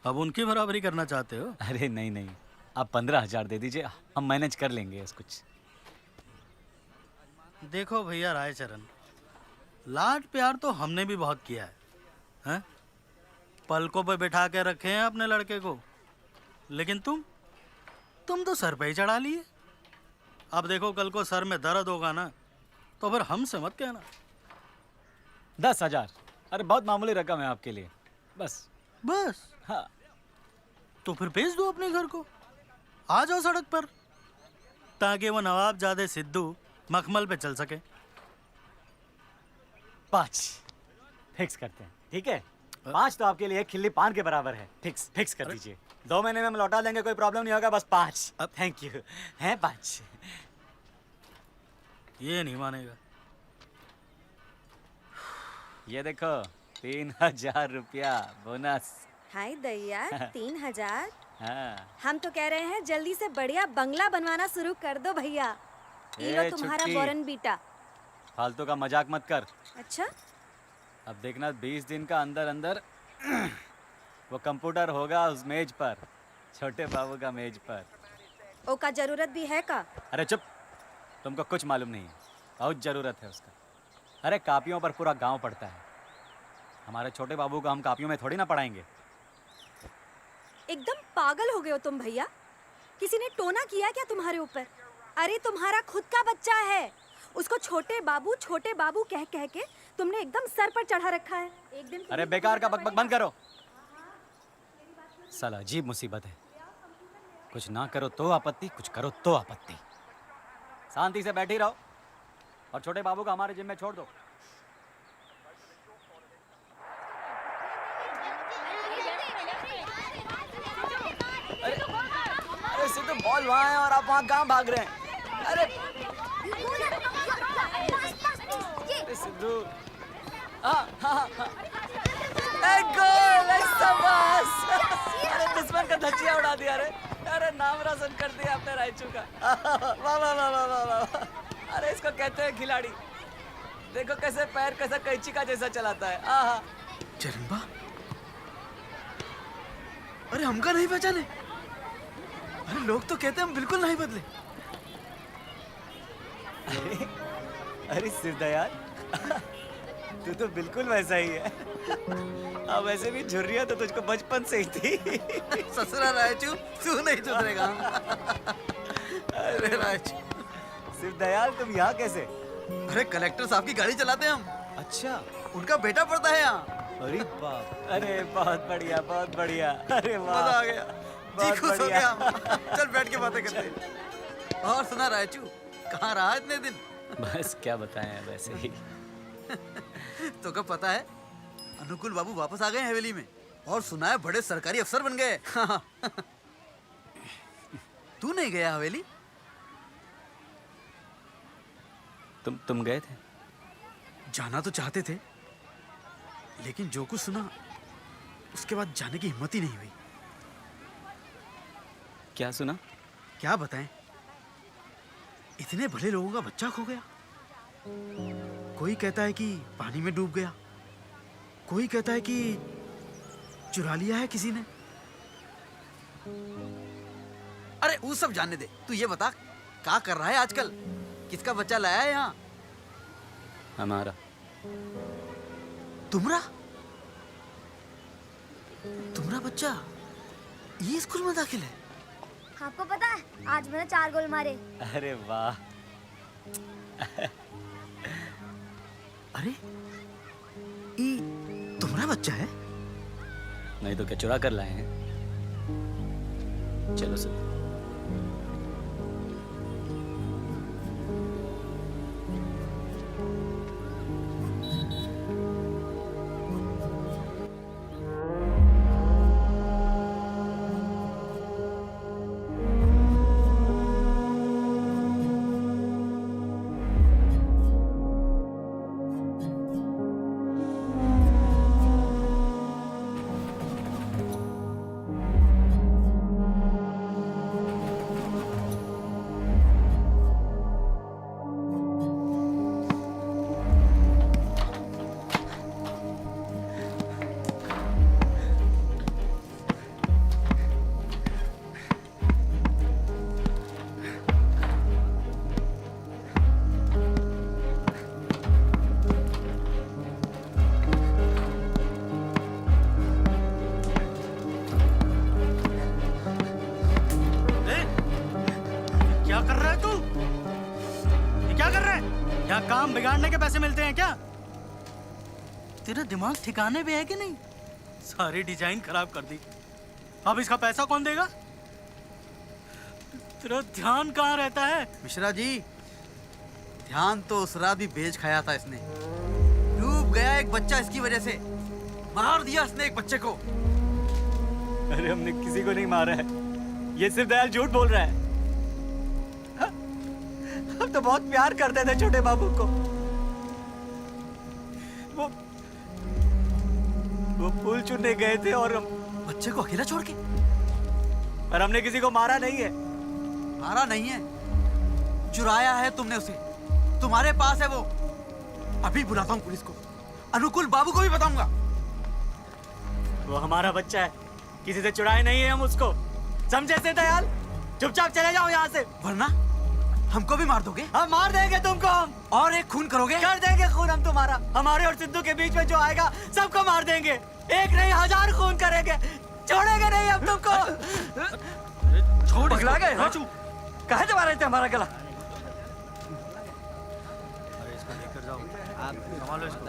अब उनकी बराबरी करना चाहते हो? अरे नहीं नहीं, आप 15,000 दे दीजिए, हम मैनेज कर लेंगे कुछ। देखो भैया रायचरण, लाड प्यार तो हमने भी बहुत किया है, हैं? पलकों पे बिठा के रखे हैं अपने लड़के को, लेकिन तुम तो सर पे ही चढ़ा लिए। अब देखो कल को सर में दर्द होगा ना, तो फिर हमसे मत कहना। 10,000, अरे बहुत मामूली रकम है आपके लिए। बस बस? हाँ। तो फिर भेज दो अपने घर को, आ जाओ सड़क पर, ताकि वो नवाबजादे सिद्धू मखमल पे चल सके। 5 फिक्स करते हैं, ठीक है? 5 तो आपके लिए एक खिल्ली पान के बराबर है। फिक्स कर दीजिए। 2 महीने में हम लौटा देंगे, कोई प्रॉब्लम नहीं होगा। बस 5। Thank you. हैं 5? ये नहीं मानेगा। ये देखो 3,000 रुपया बोनस। हाय दैया, 3,000। हाँ। हम तो कह रहे हैं जल्दी से बढ़िया बंगला बनवाना शुरू कर दो भैया। ये लो तुम्हारा छुट्टी। Boron beta. फालतू का मजाक मत कर। अच्छा, अब देखना 20 दिन का अंदर अंदर वो कंप्यूटर होगा उस मेज पर, छोटे बाबू का मेज पर। ओ का जरूरत भी है का? अरे चुप, तुमको कुछ मालूम नहीं है, बहुत जरूरत है उसका। अरे कापियों पर पूरा गांव पढ़ता है, हमारे छोटे बाबू को हम कापियों में थोड़ी ना पढ़ाएंगे। एकदम पागल हो गए हो तुम भैया। किसी ने टोना किया क्या तुम्हारे ऊपर? अरे तुम्हारा खुद का बच्चा है, उसको छोटे बाबू कह कह के तुमने एकदम सर पर चढ़ा रखा है। एक दिन अरे बेकार का बकबक बंद करो। साला अजीब मुसीबत है, कुछ ना करो तो आपत्ति, कुछ करो तो आपत्ति। शांति से बैठी रहो और छोटे बाबू को हमारे जिम में छोड़ दो। अरे सिद्धू, बॉल वहाँ है और आप वहाँ कहाँ भाग रहे हैं? अरे सिद्धू, गोल, अरे दुश्मन का धज्जिया उड़ा दिया। अरे नाम रोशन कर दिया आपने रायचू का। वाह वाह वाह वाह वाह वाह। अरे इसको कहते हैं खिलाड़ी। देखो कैसे पैर कैसा कैंची का जैसा चलाता है। आहा। चरंबा, अरे हमका नहीं पहचाने? अरे लोग तो कहते हैं हम बिल्कुल नहीं बदले। अरे सिरदयाल, तू तो बिल्कुल वैसा ही है। अब वैसे भी झुर्रिया तो तुझको बचपन से ही थी। ससुरा रायचू, तू नहीं सुधरेगा। अरे रायचू। सिरदयाल, तुम यहाँ कैसे? अरे कलेक्टर साहब की गाड़ी चलाते हैं हम। अच्छा, उनका बेटा पड़ता है यहाँ। अरे बाप, अरे बहुत बढ़िया बहुत बढ़िया। अरे वाह, मजा आ गया। जी खुश हो गया हम। चल बैठ के बातें करते हैं। और सुना रायचू, कहाँ रहा इतने दिन? बस क्या बताएं, वैसे ही। तो कब पता है अनुकूल बाबू वापस आ गए हैं हवेली में, और सुना है बड़े सरकारी अफसर बन गए। तू नहीं गया हवेली? तुम गए थे? जाना तो चाहते थे, लेकिन जो कुछ सुना उसके बाद जाने की हिम्मत ही नहीं हुई। क्या सुना? क्या बताएं, इतने भले लोगों का बच्चा खो गया। कोई कहता है कि पानी में डूब गया, कोई कहता है कि चुरा लिया है किसी ने। अरे वो सब जानने दे, तू ये बता क्या कर रहा है आजकल? किसका बच्चा लाया है यहाँ? हमारा। तुम्हारा बच्चा ये स्कूल में दाखिल है? आपको पता है आज मैंने 4 गोल मारे। अरे वाह। अरे ये तुम्हारा बच्चा है? नहीं तो क्या चुरा कर लाए हैं? चलो सब। काम बिगाड़ने के पैसे मिलते हैं क्या? तेरा दिमाग ठिकाने पे है कि नहीं? सारी डिजाइन खराब कर दी। अब इसका पैसा कौन देगा? तेरा ध्यान कहाँ रहता है? मिश्रा जी, ध्यान तो उस रात भी बेच खाया था इसने। डूब गया एक बच्चा इसकी वजह से, मार दिया इसने एक बच्चे को। अरे हमने किसी को नहीं मारा है, ये सिर्फ दयाल झूठ बोल रहा है। हम तो बहुत प्यार करते थे छोटे बाबू को। वो फूल चुनने गए थे और हम बच्चे को अकेला छोड़ के। पर हमने किसी को मारा नहीं है। मारा नहीं है, चुराया है तुमने उसे। तुम्हारे पास है वो। अभी बुलाता हूँ पुलिस को, अनुकूल बाबू को भी बताऊंगा। वो हमारा बच्चा है, किसी से चुराए नहीं है हम उसको, समझे से दयाल? चुपचाप चले जाओ यहाँ से, वरना हमको भी मार दोगे। हम मार देंगे तुमको हम। और एक खून करोगे? कर देंगे खून हम तुम्हारा। हमारे और सिद्धू के बीच में जो आएगा सबको मार देंगे। एक नहीं 1000 खून करेंगे, छोड़ेंगे नहीं हम तुमको। छोड़, पगला गए राजू, कहाँ दबा रहे थे हमारा गला? अरे इसको लेकर जाओ, आप संभालो इसको।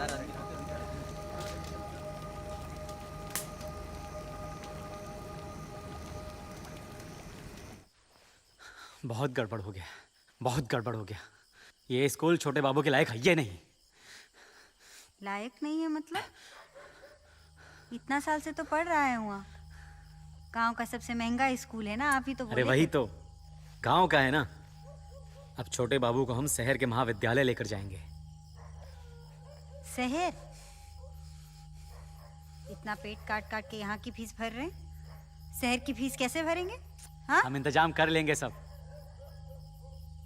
बहुत गड़बड़ हो गया, बहुत गड़बड़ हो गया। ये स्कूल छोटे बाबू के लायक है ये नहीं। लायक नहीं है मतलब? इतना साल से तो पढ़ रहा है वहाँ। गांव का सबसे महंगा स्कूल है ना, आप ही तो बोले। अरे वही तो, गांव का है ना। अब छोटे बाबू को हम शहर के महाविद्यालय लेकर जाएंगे। शहर? इतना पेट काट काट के यहाँ की फीस भर रहे हैं, शहर की फीस कैसे भरेंगे? हाँ? हम इंतजाम कर लेंगे सब,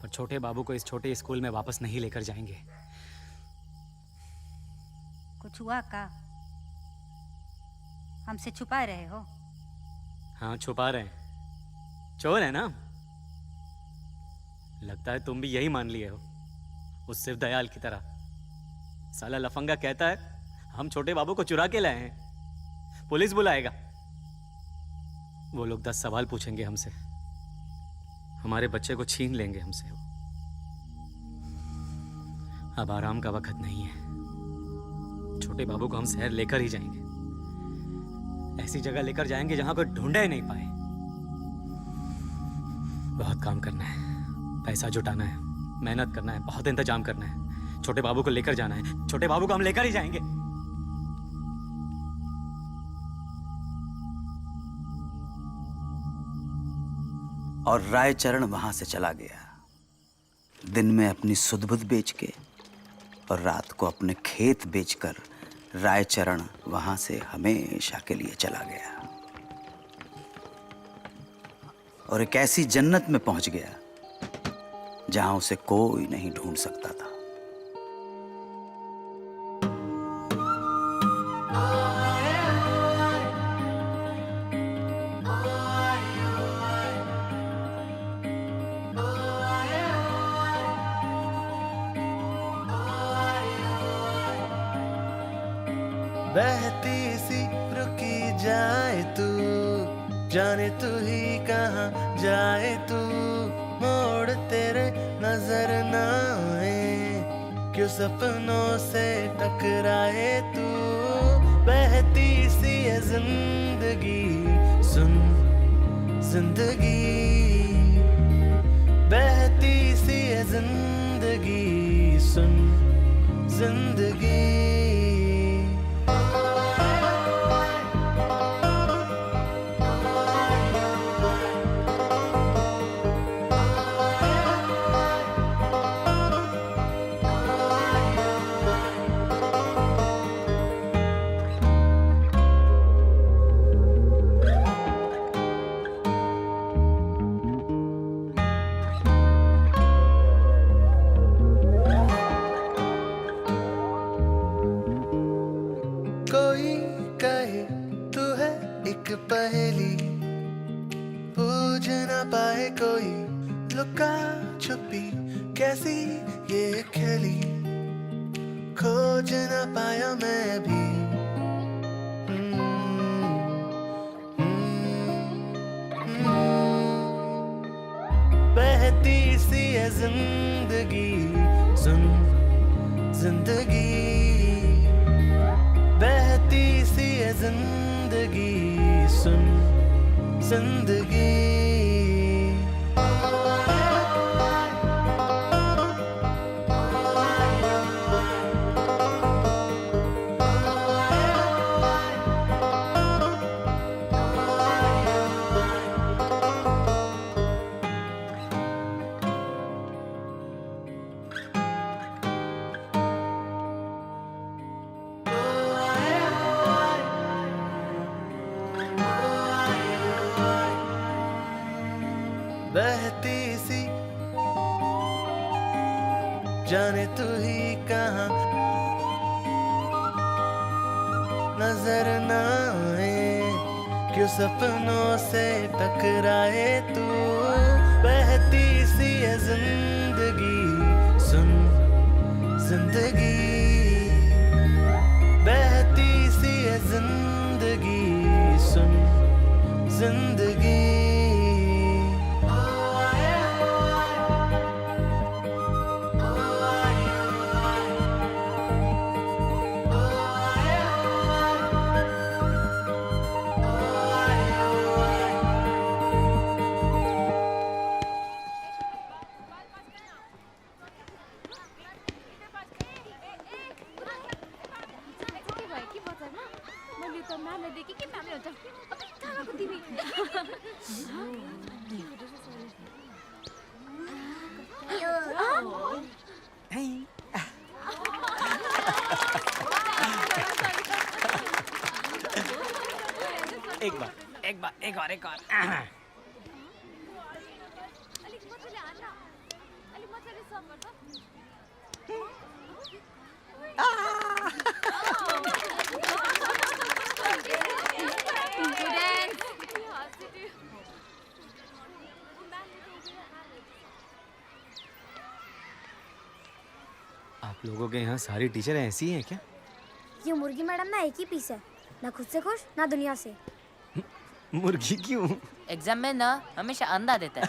पर छोटे बाबू को इस छोटे स्कूल में वापस नहीं लेकर जाएंगे। कुछ हुआ का? हमसे छुपा रहे हो? हाँ छुपा रहे हैं, चोर है ना। लगता है तुम भी यही मान लिए हो, उस सिर्फ दयाल की तरह। साला लफंगा कहता है हम छोटे बाबू को चुरा के लाए हैं, पुलिस बुलाएगा। वो लोग 10 सवाल पूछेंगे हमसे, हमारे बच्चे को छीन लेंगे हमसे। अब आराम का वक्त नहीं है, छोटे बाबू को हम शहर लेकर ही जाएंगे। ऐसी जगह लेकर जाएंगे जहां कोई ढूंढे ही नहीं पाए। बहुत काम करना है, पैसा जुटाना है, मेहनत करना है, बहुत इंतजाम करना है। छोटे बाबू को लेकर जाना है, छोटे बाबू को हम लेकर ही जाएंगे। और रायचरण वहां से चला गया, दिन में अपनी सुध-बुध बेच के और रात को अपने खेत बेचकर रायचरण वहां से हमेशा के लिए चला गया और एक ऐसी जन्नत में पहुंच गया जहां उसे कोई नहीं ढूंढ सकता था। बहती सी रुकी जाए तू, जाने तू ही कहाँ जाए तू, मोड़ तेरे नजर ना आए, क्यों सपनों से टकराए तू। बहती सी है जिंदगी, सुन जिंदगी, बहती सी है जिंदगी, सुन जिंदगी। कोई कहे तू है एक पहेली, पूछ ना पाए कोई, लुका छुपी कैसी ये खेली, खोज ना पाया मैं भी। बहती सी है जिंदगी, सुन जिंदगी, बहती सी है जिंदगी, सुन जिंदगी। बहती सी जाने तू ही कहाँ नजर ना आए, क्यों सपनों से टकराए तू। बहती सी है जिंदगी, सुन जिंदगी, बहती सी है जिंदगी, सुन जिंदगी। एक और आप लोगों के यहाँ सारी टीचर ऐसी हैं क्या? ये मुर्गी मैडम ना एक ही पीस है, ना खुद से खुश ना दुनिया से। मुर्गी क्यों? एग्जाम में ना हमेशा अंडा देता है।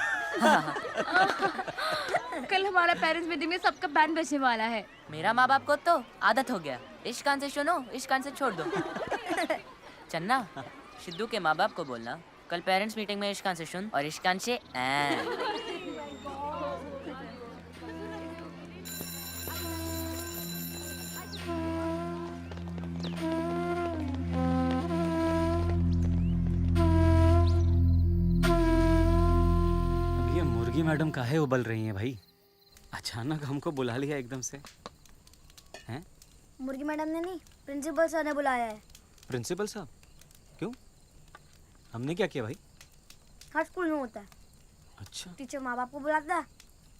कल हमारा पेरेंट्स मीटिंग में सबका बैंड बजने वाला है। मेरा माँ बाप को तो आदत हो गया, इस कान से सुनो इस कान से छोड़ दो। चन्ना, सिद्धू के माँ बाप को बोलना कल पेरेंट्स मीटिंग में इस कान से सुन और इस कान से मैडम काहे उबल रही हैं भाई? अचानक हमको बुला लिया एकदम से। हैं? मुर्गी मैडम ने नहीं, प्रिंसिपल सर ने बुलाया है। प्रिंसिपल साहब? क्यों? हमने क्या किया भाई? हर स्कूल में होता है। अच्छा। टीचर माँ बाप को बुलाता है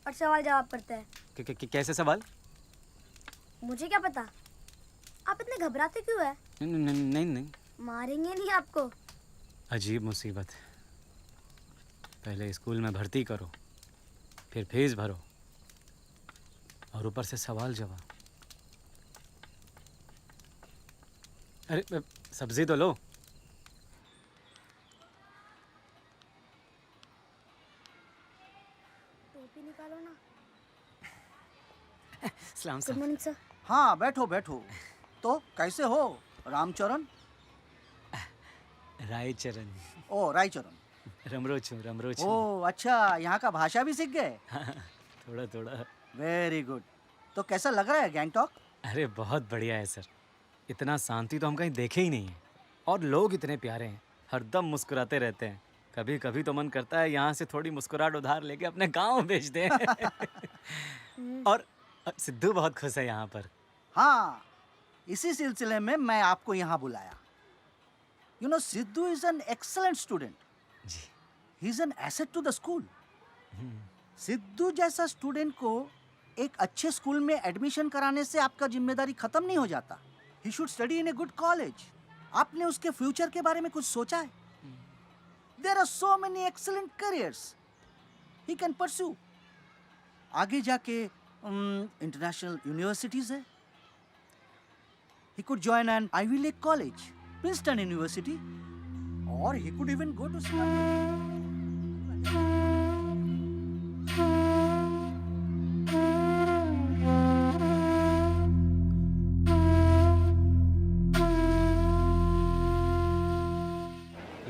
और सवाल जवाब करता है। कैसे सवाल? मुझे क्या पता। आप इतने घबराते क्यों है? नहीं। मारेंगे नहीं आपको। अजीब मुसीबत। पहले स्कूल में भर्ती करो, फिर फीस भरो, और ऊपर से सवाल जवाब। अरे सब्जी तो लो। टोपी निकालो ना। सलाम गुड मॉर्निंग सर। हाँ, बैठो बैठो। तो कैसे हो रामचरण? रायचरण। ओ रायचरण। रमरोचू। ओ अच्छा, यहाँ का भाषा भी सीख गए? थोड़ा थोड़ा। Very good. तो कैसा लग रहा है गैंगटॉक? अरे बहुत बढ़िया है सर। इतना शांति तो हम कहीं देखे ही नहीं है, और लोग इतने प्यारे हैं, हरदम मुस्कुराते रहते हैं। कभी कभी तो मन करता है यहाँ से थोड़ी मुस्कुराहट उधार लेके अपने गांव भेज दें। और सिद्धू बहुत खुश है यहाँ पर। हाँ, इसी सिलसिले में मैं आपको यहाँ बुलाया। You know, Sidhu is an excellent student. Ji. He is an asset to the school. Sidhu जैसा स्टूडेंट को एक अच्छे स्कूल में एडमिशन कराने से आपका जिम्मेदारी खत्म नहीं हो जाता। He should study in a good college. आपने उसके फ्यूचर के बारे में कुछ सोचा है? There are so many excellent careers he can pursue. आगे जाके इंटरनेशनल यूनिवर्सिटीज है। He could join an Ivy League college, Princeton University, or he could even go to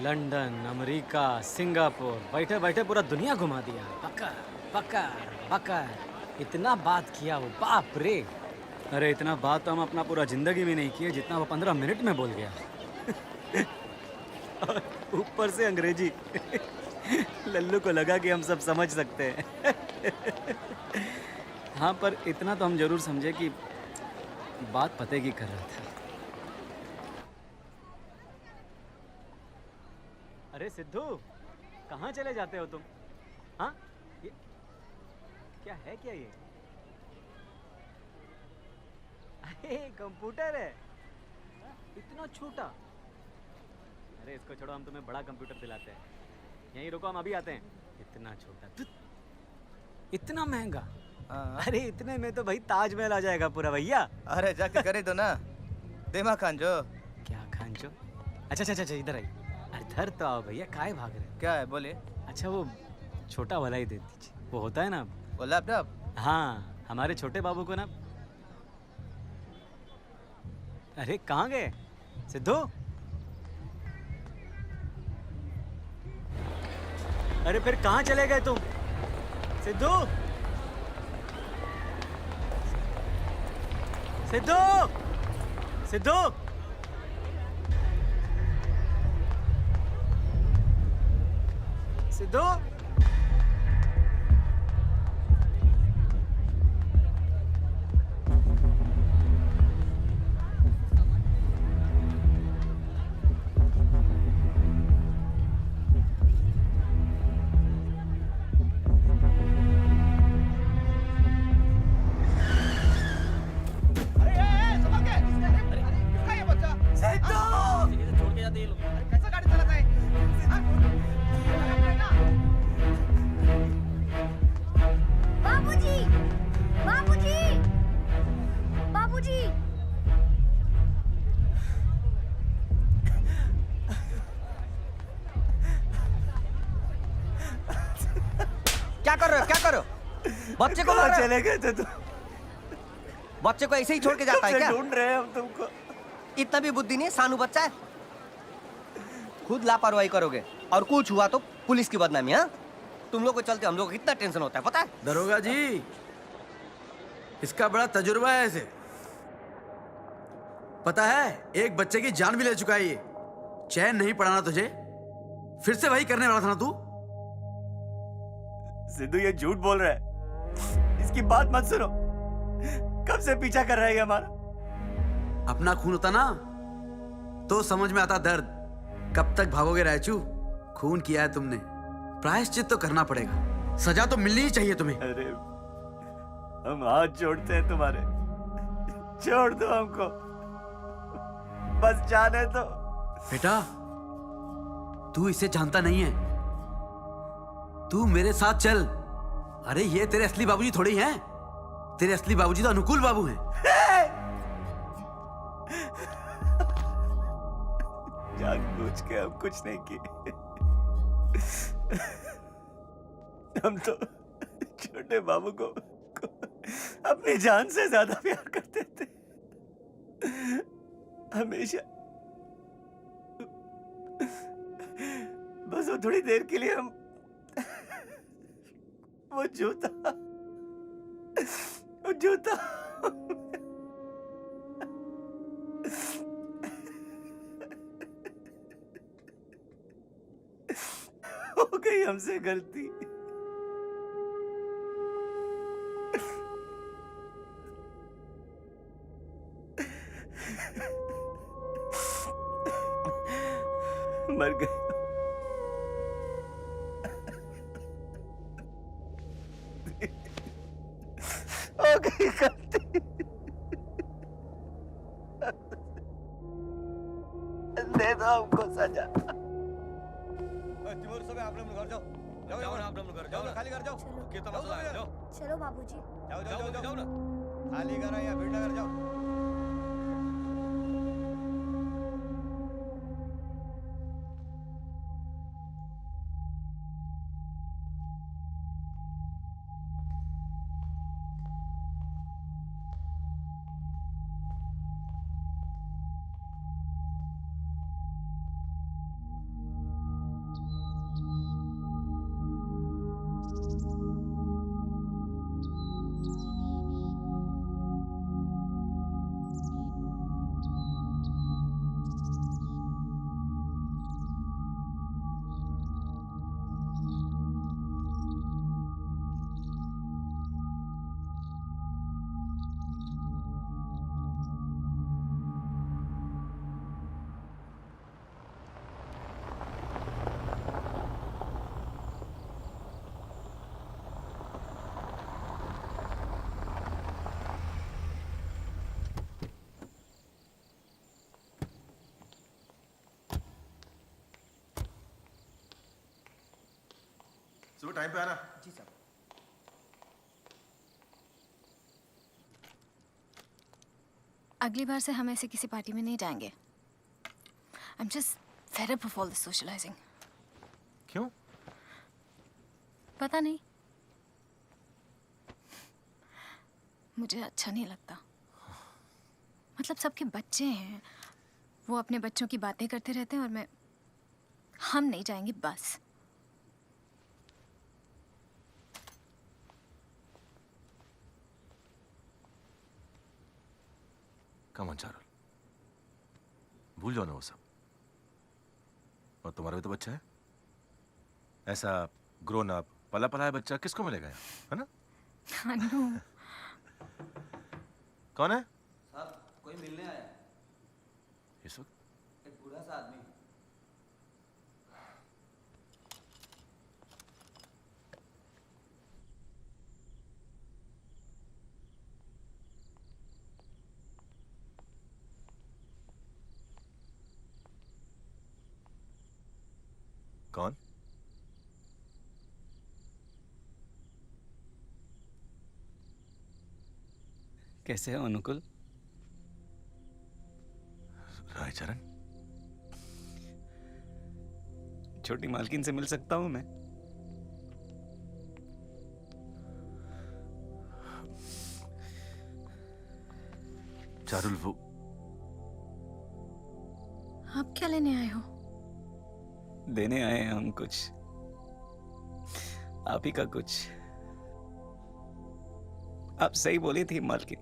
London, America, Singapore, बैठे बैठे पूरा दुनिया घुमा दिया। पकड़। इतना बात किया वो, बाप रे। अरे इतना बात तो हम अपना पूरा जिंदगी में नहीं किए जितना वो 15 मिनट में बोल गया। और ऊपर से अंग्रेजी। लल्लू को लगा कि हम सब समझ सकते हैं। हाँ, पर इतना तो हम जरूर समझे कि बात पते की कर रहा था। अरे सिद्धू, कहाँ चले जाते हो तुम? हाँ, ये क्या है? क्या ये? अरे कंप्यूटर है, इतना छोटा। अरे इसको छोड़ो, हम तुम्हें बड़ा कंप्यूटर दिलाते हैं। यहीं रुको, हम अभी आते हैं। इतना छोटा, इतना महंगा। अरे इतने में तो भाई ताजमहल आ जाएगा पूरा भैया। अरे जाके करे दो ना। दिमाग खांजो। क्या खांजो? अच्छा, इधर आई। इधर तो आओ भैया, काहे भाग रहे? क्या है बोले? अच्छा वो छोटा वाला ही दे दीजिए, वो होता है ना वो लैपटॉप। हाँ, हमारे छोटे बाबू को ना। अरे कहाँ गए सिद्धू? अरे फिर कहाँ चले गए तुम सिद्धू? सिद्धू सिद्धू सिद्धू क्या करो? बच्चे को चले गए थे तुम? बच्चे को ऐसे ही छोड़ के जाता है क्या? ढूंढ रहे हैं हम तुमको। इतना भी बुद्धि नहीं है, सानू बच्चा है। खुद लापरवाही करोगे और कुछ हुआ तो पुलिस की बदनामी। हाँ, तुम लोग को चलते हम लोग को कितना टेंशन होता है पता है? दरोगा जी, इसका बड़ा तजुर्बा है। ऐसे पता है, एक बच्चे की जान भी ले चुका है ये। चैन नहीं पड़ाना तुझे, फिर से वही करने वाला था ना तू। सिद्धू ये झूठ बोल रहा है, इसकी बात मत सुनो। कब से पीछा कर रहा है ये हमारा? अपना खून होता ना तो समझ में आता दर्द। कब तक भागोगे रायचू? खून किया है तुमने, प्रायश्चित तो करना पड़ेगा, सजा तो मिलनी ही चाहिए तुम्हें। अरे हम हाथ जोड़ते हैं तुम्हारे, छोड़ दो हमको, बस जाने दो। बेटा तू इसे जानता नहीं है, तू मेरे साथ चल। अरे ये तेरे असली बाबूजी थोड़ी हैं, तेरे असली बाबूजी तो अनुकूल बाबू हैं। जानबूझ के हम कुछ नहीं किए, हम तो छोटे बाबू को अपनी जान से ज्यादा प्यार करते थे, हमेशा। बस वो थोड़ी देर के लिए हम वो जूता हो गई हमसे गलती। मर गए। हो गई गलती, दे दो हमको सजा। तिमोर सब आप लोग घर जाओ, जाओ ना आप लोग घर जाओ ना, खाली घर जाओ। कितना मसला है? जाओ चलो बाबूजी। जाओ जाओ जाओ ना, खाली घर है या भीड़ घर जाओ। सुबह टाइम पे आना। जी साहब। अगली बार से हम ऐसे किसी पार्टी में नहीं जाएंगे। I'm just fed up of all this socializing. क्यों? पता नहीं, मुझे अच्छा नहीं लगता। मतलब सबके बच्चे हैं, वो अपने बच्चों की बातें करते रहते हैं और हम नहीं जाएंगे बस। कम ऑन चारुल, भूल जाओ ना वो सब। और तुम्हारा भी तो बच्चा है, ऐसा ग्रोन अप पला पलाया बच्चा किसको मिलेगा यहाँ, है ना? अनु। कौन है? साहब कोई मिलने आया है। इस वक्त? एक बूढ़ा सा आदमी। कौन? कैसे हो अनुकुल? रायचरण? छोटी मालकिन से मिल सकता हूं मैं? चारुल वो आप क्या लेने आए हो? देने आए हैं हम कुछ, आप ही का कुछ। आप सही बोली थी मालकिन,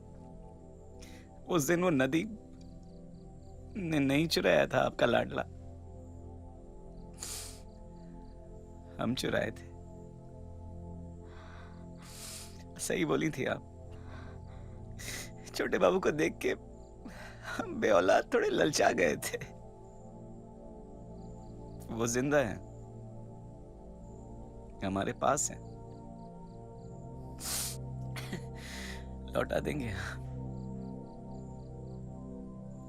उस दिन वो नदी ने नहीं चुराया था आपका लाडला, हम चुराए थे। सही बोली थी आप। छोटे बाबू को देख के हम बेऔलाद थोड़े ललचा गए थे। वो जिंदा है, हमारे पास है, लौटा देंगे,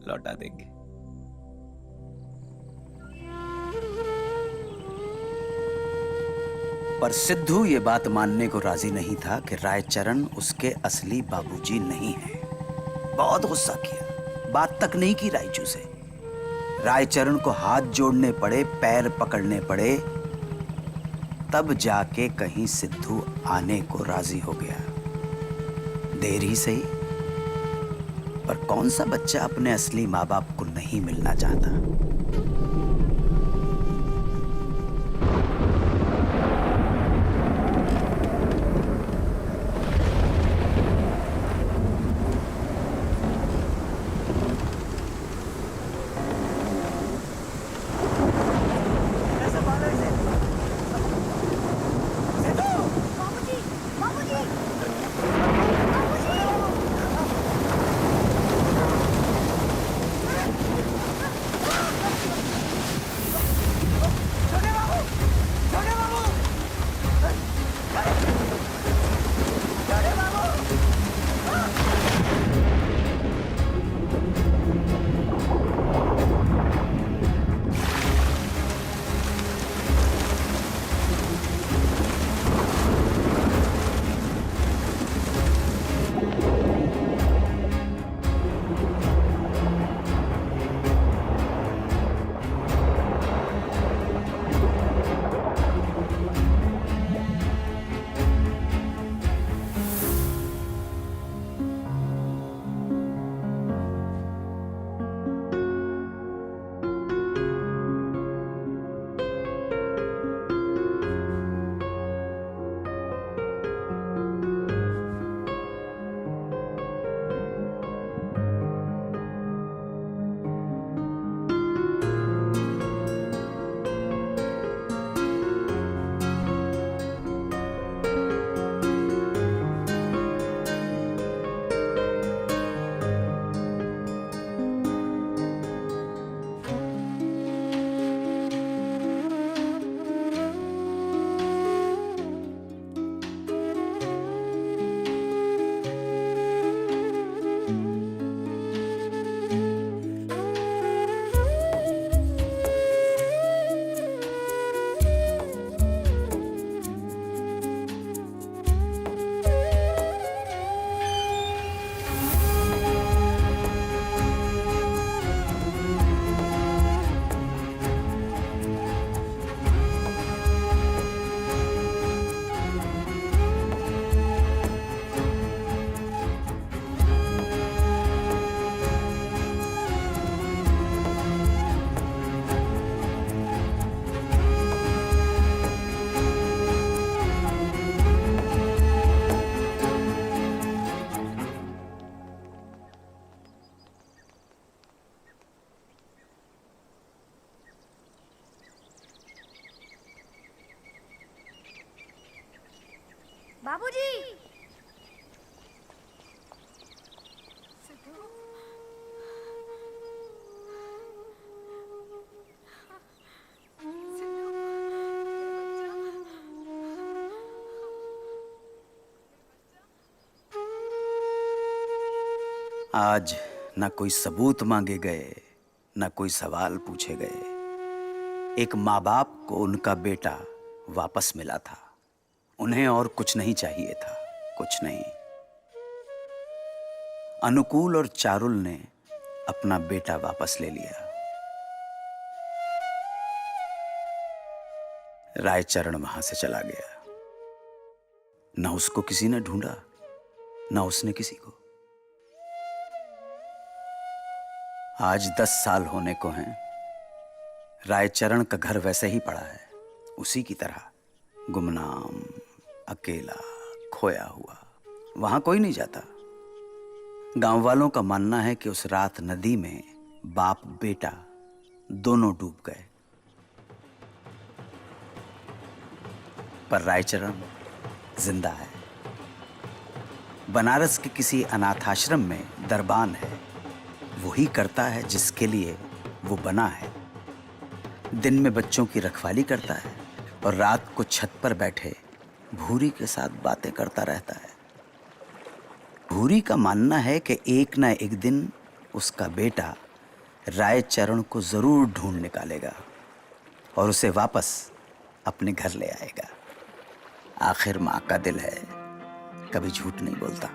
लौटा देंगे। पर सिद्धू ये बात मानने को राजी नहीं था कि रायचरण उसके असली बाबूजी नहीं है। बहुत गुस्सा किया, बात तक नहीं की रायचू से। रायचरण को हाथ जोड़ने पड़े, पैर पकड़ने पड़े, तब जाके कहीं सिद्धू आने को राजी हो गया। देर ही सही, पर कौन सा बच्चा अपने असली माँ बाप को नहीं मिलना चाहता। बाबूजी। आज ना कोई सबूत मांगे गए, ना कोई सवाल पूछे गए। एक माँ बाप को उनका बेटा वापस मिला था। उन्हें और कुछ नहीं चाहिए था, कुछ नहीं। अनुकूल और चारुल ने अपना बेटा वापस ले लिया। रायचरण वहां से चला गया। ना उसको किसी ने ढूंढा, ना उसने किसी को। आज 10 साल होने को हैं। रायचरण का घर वैसे ही पड़ा है, उसी की तरह, गुमनाम, अकेला, खोया हुआ। वहां कोई नहीं जाता। गांव वालों का मानना है कि उस रात नदी में बाप बेटा दोनों डूब गए, पर रायचरण जिंदा है। बनारस के किसी अनाथाश्रम में दरबान है। वही करता है जिसके लिए वो बना है। दिन में बच्चों की रखवाली करता है और रात को छत पर बैठे भूरी के साथ बातें करता रहता है। भूरी का मानना है कि एक ना एक दिन उसका बेटा रायचरण को जरूर ढूंढ निकालेगा और उसे वापस अपने घर ले आएगा। आखिर माँ का दिल है, कभी झूठ नहीं बोलता।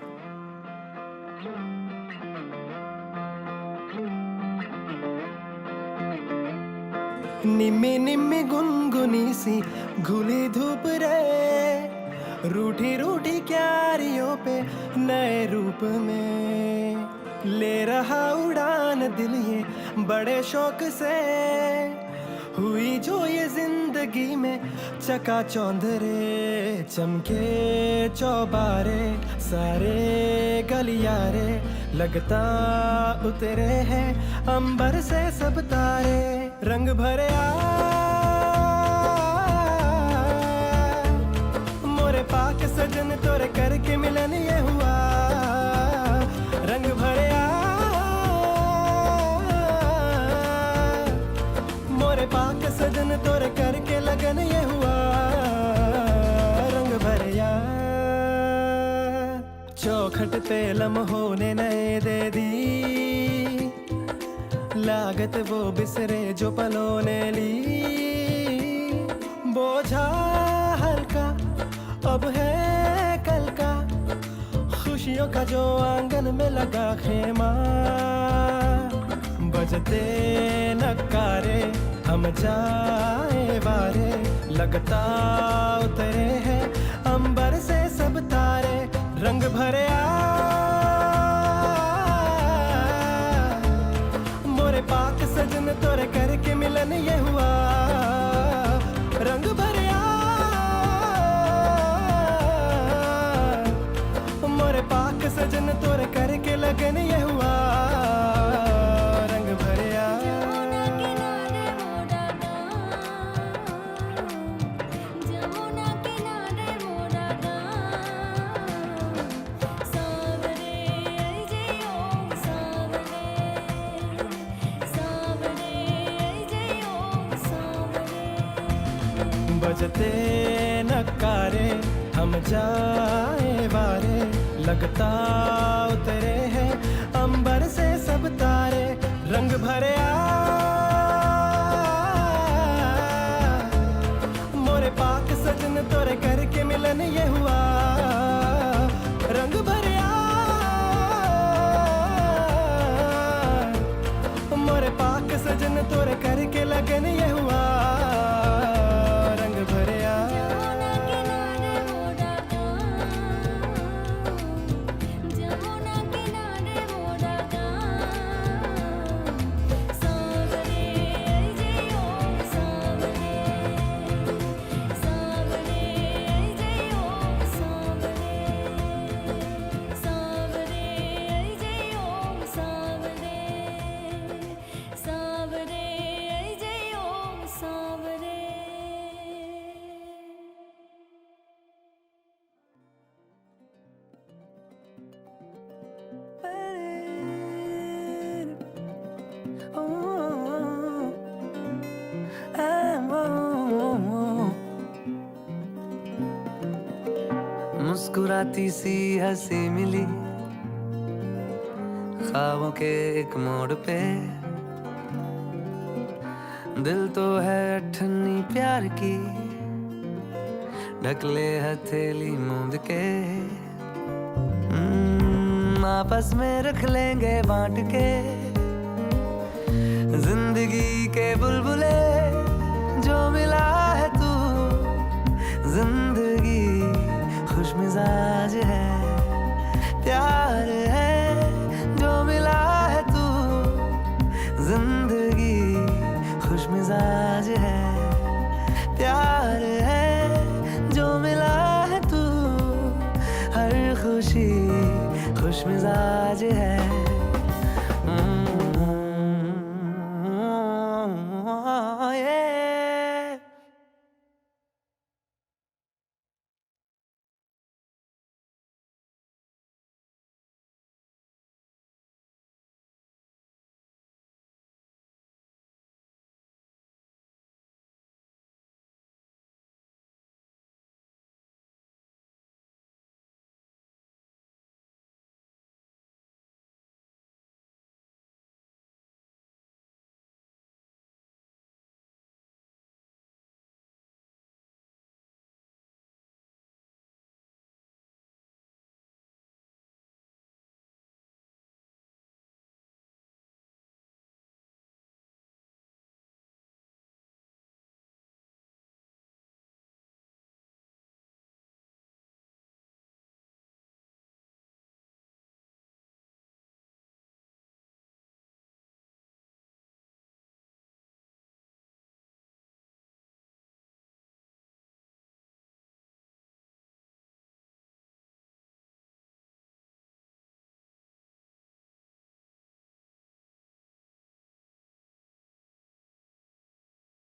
निम्मी निम्मी गुनगुनी सी घुली धूप रे, रूठी रूठी क्यारियों पे नए रूप में ले रहा उड़ान दिल ये बड़े शौक से। हुई जो ये जिंदगी में चकाचौंध रे, चमके चौबारे सारे गलियारे, लगता उतरे हैं अंबर से सब तारे। रंग भरे मोरे पाक सजन तोरे करके मिलन ये हुआ। रंग भरे मोरे पाक सजन तोरे करके लगन ये हुआ। रंग भरिया चौखट पे लम्हों ने नए दे दी, लागत वो बिसरे जो पलों ने ली। बोझा हल्का अब है कल का, खुशियों का जो आंगन में लगा खेमा। बजते नकारे हम जाए वारे, लगता उतरे हैं अंबर से सब तारे। रंग भरे मोरे पाक सजन तोरे करके मिलन ये हुआ। रंग भरे मोरे पाक सजन तोरे करके लगन ये हुआ। रंग भरे बजते नकारे हम जाए वारे, लगता उतरे हैं अंबर से सब तारे। रंग भरे मोरे पाक सजन तोरे करके मिलन ये हुआ। रंग भरे मोरे पाक सजन तोरे करके लगन ये हुआ। मुस्कुराती सी हंसी मिली ख्वाबों के एक मोड़ पे, दिल तो है अठन्नी प्यार की, ढक ले हथेली मूंद के। आपस में रख लेंगे बांट के जिंदगी के बुलबुले। जो मिला है तू जिंदगी खुशमिजाज है, प्यार है जो मिला है तू। जिंदगी खुशमिजाज है, प्यार है जो मिला है तू। हर खुशी खुशमिजाज है।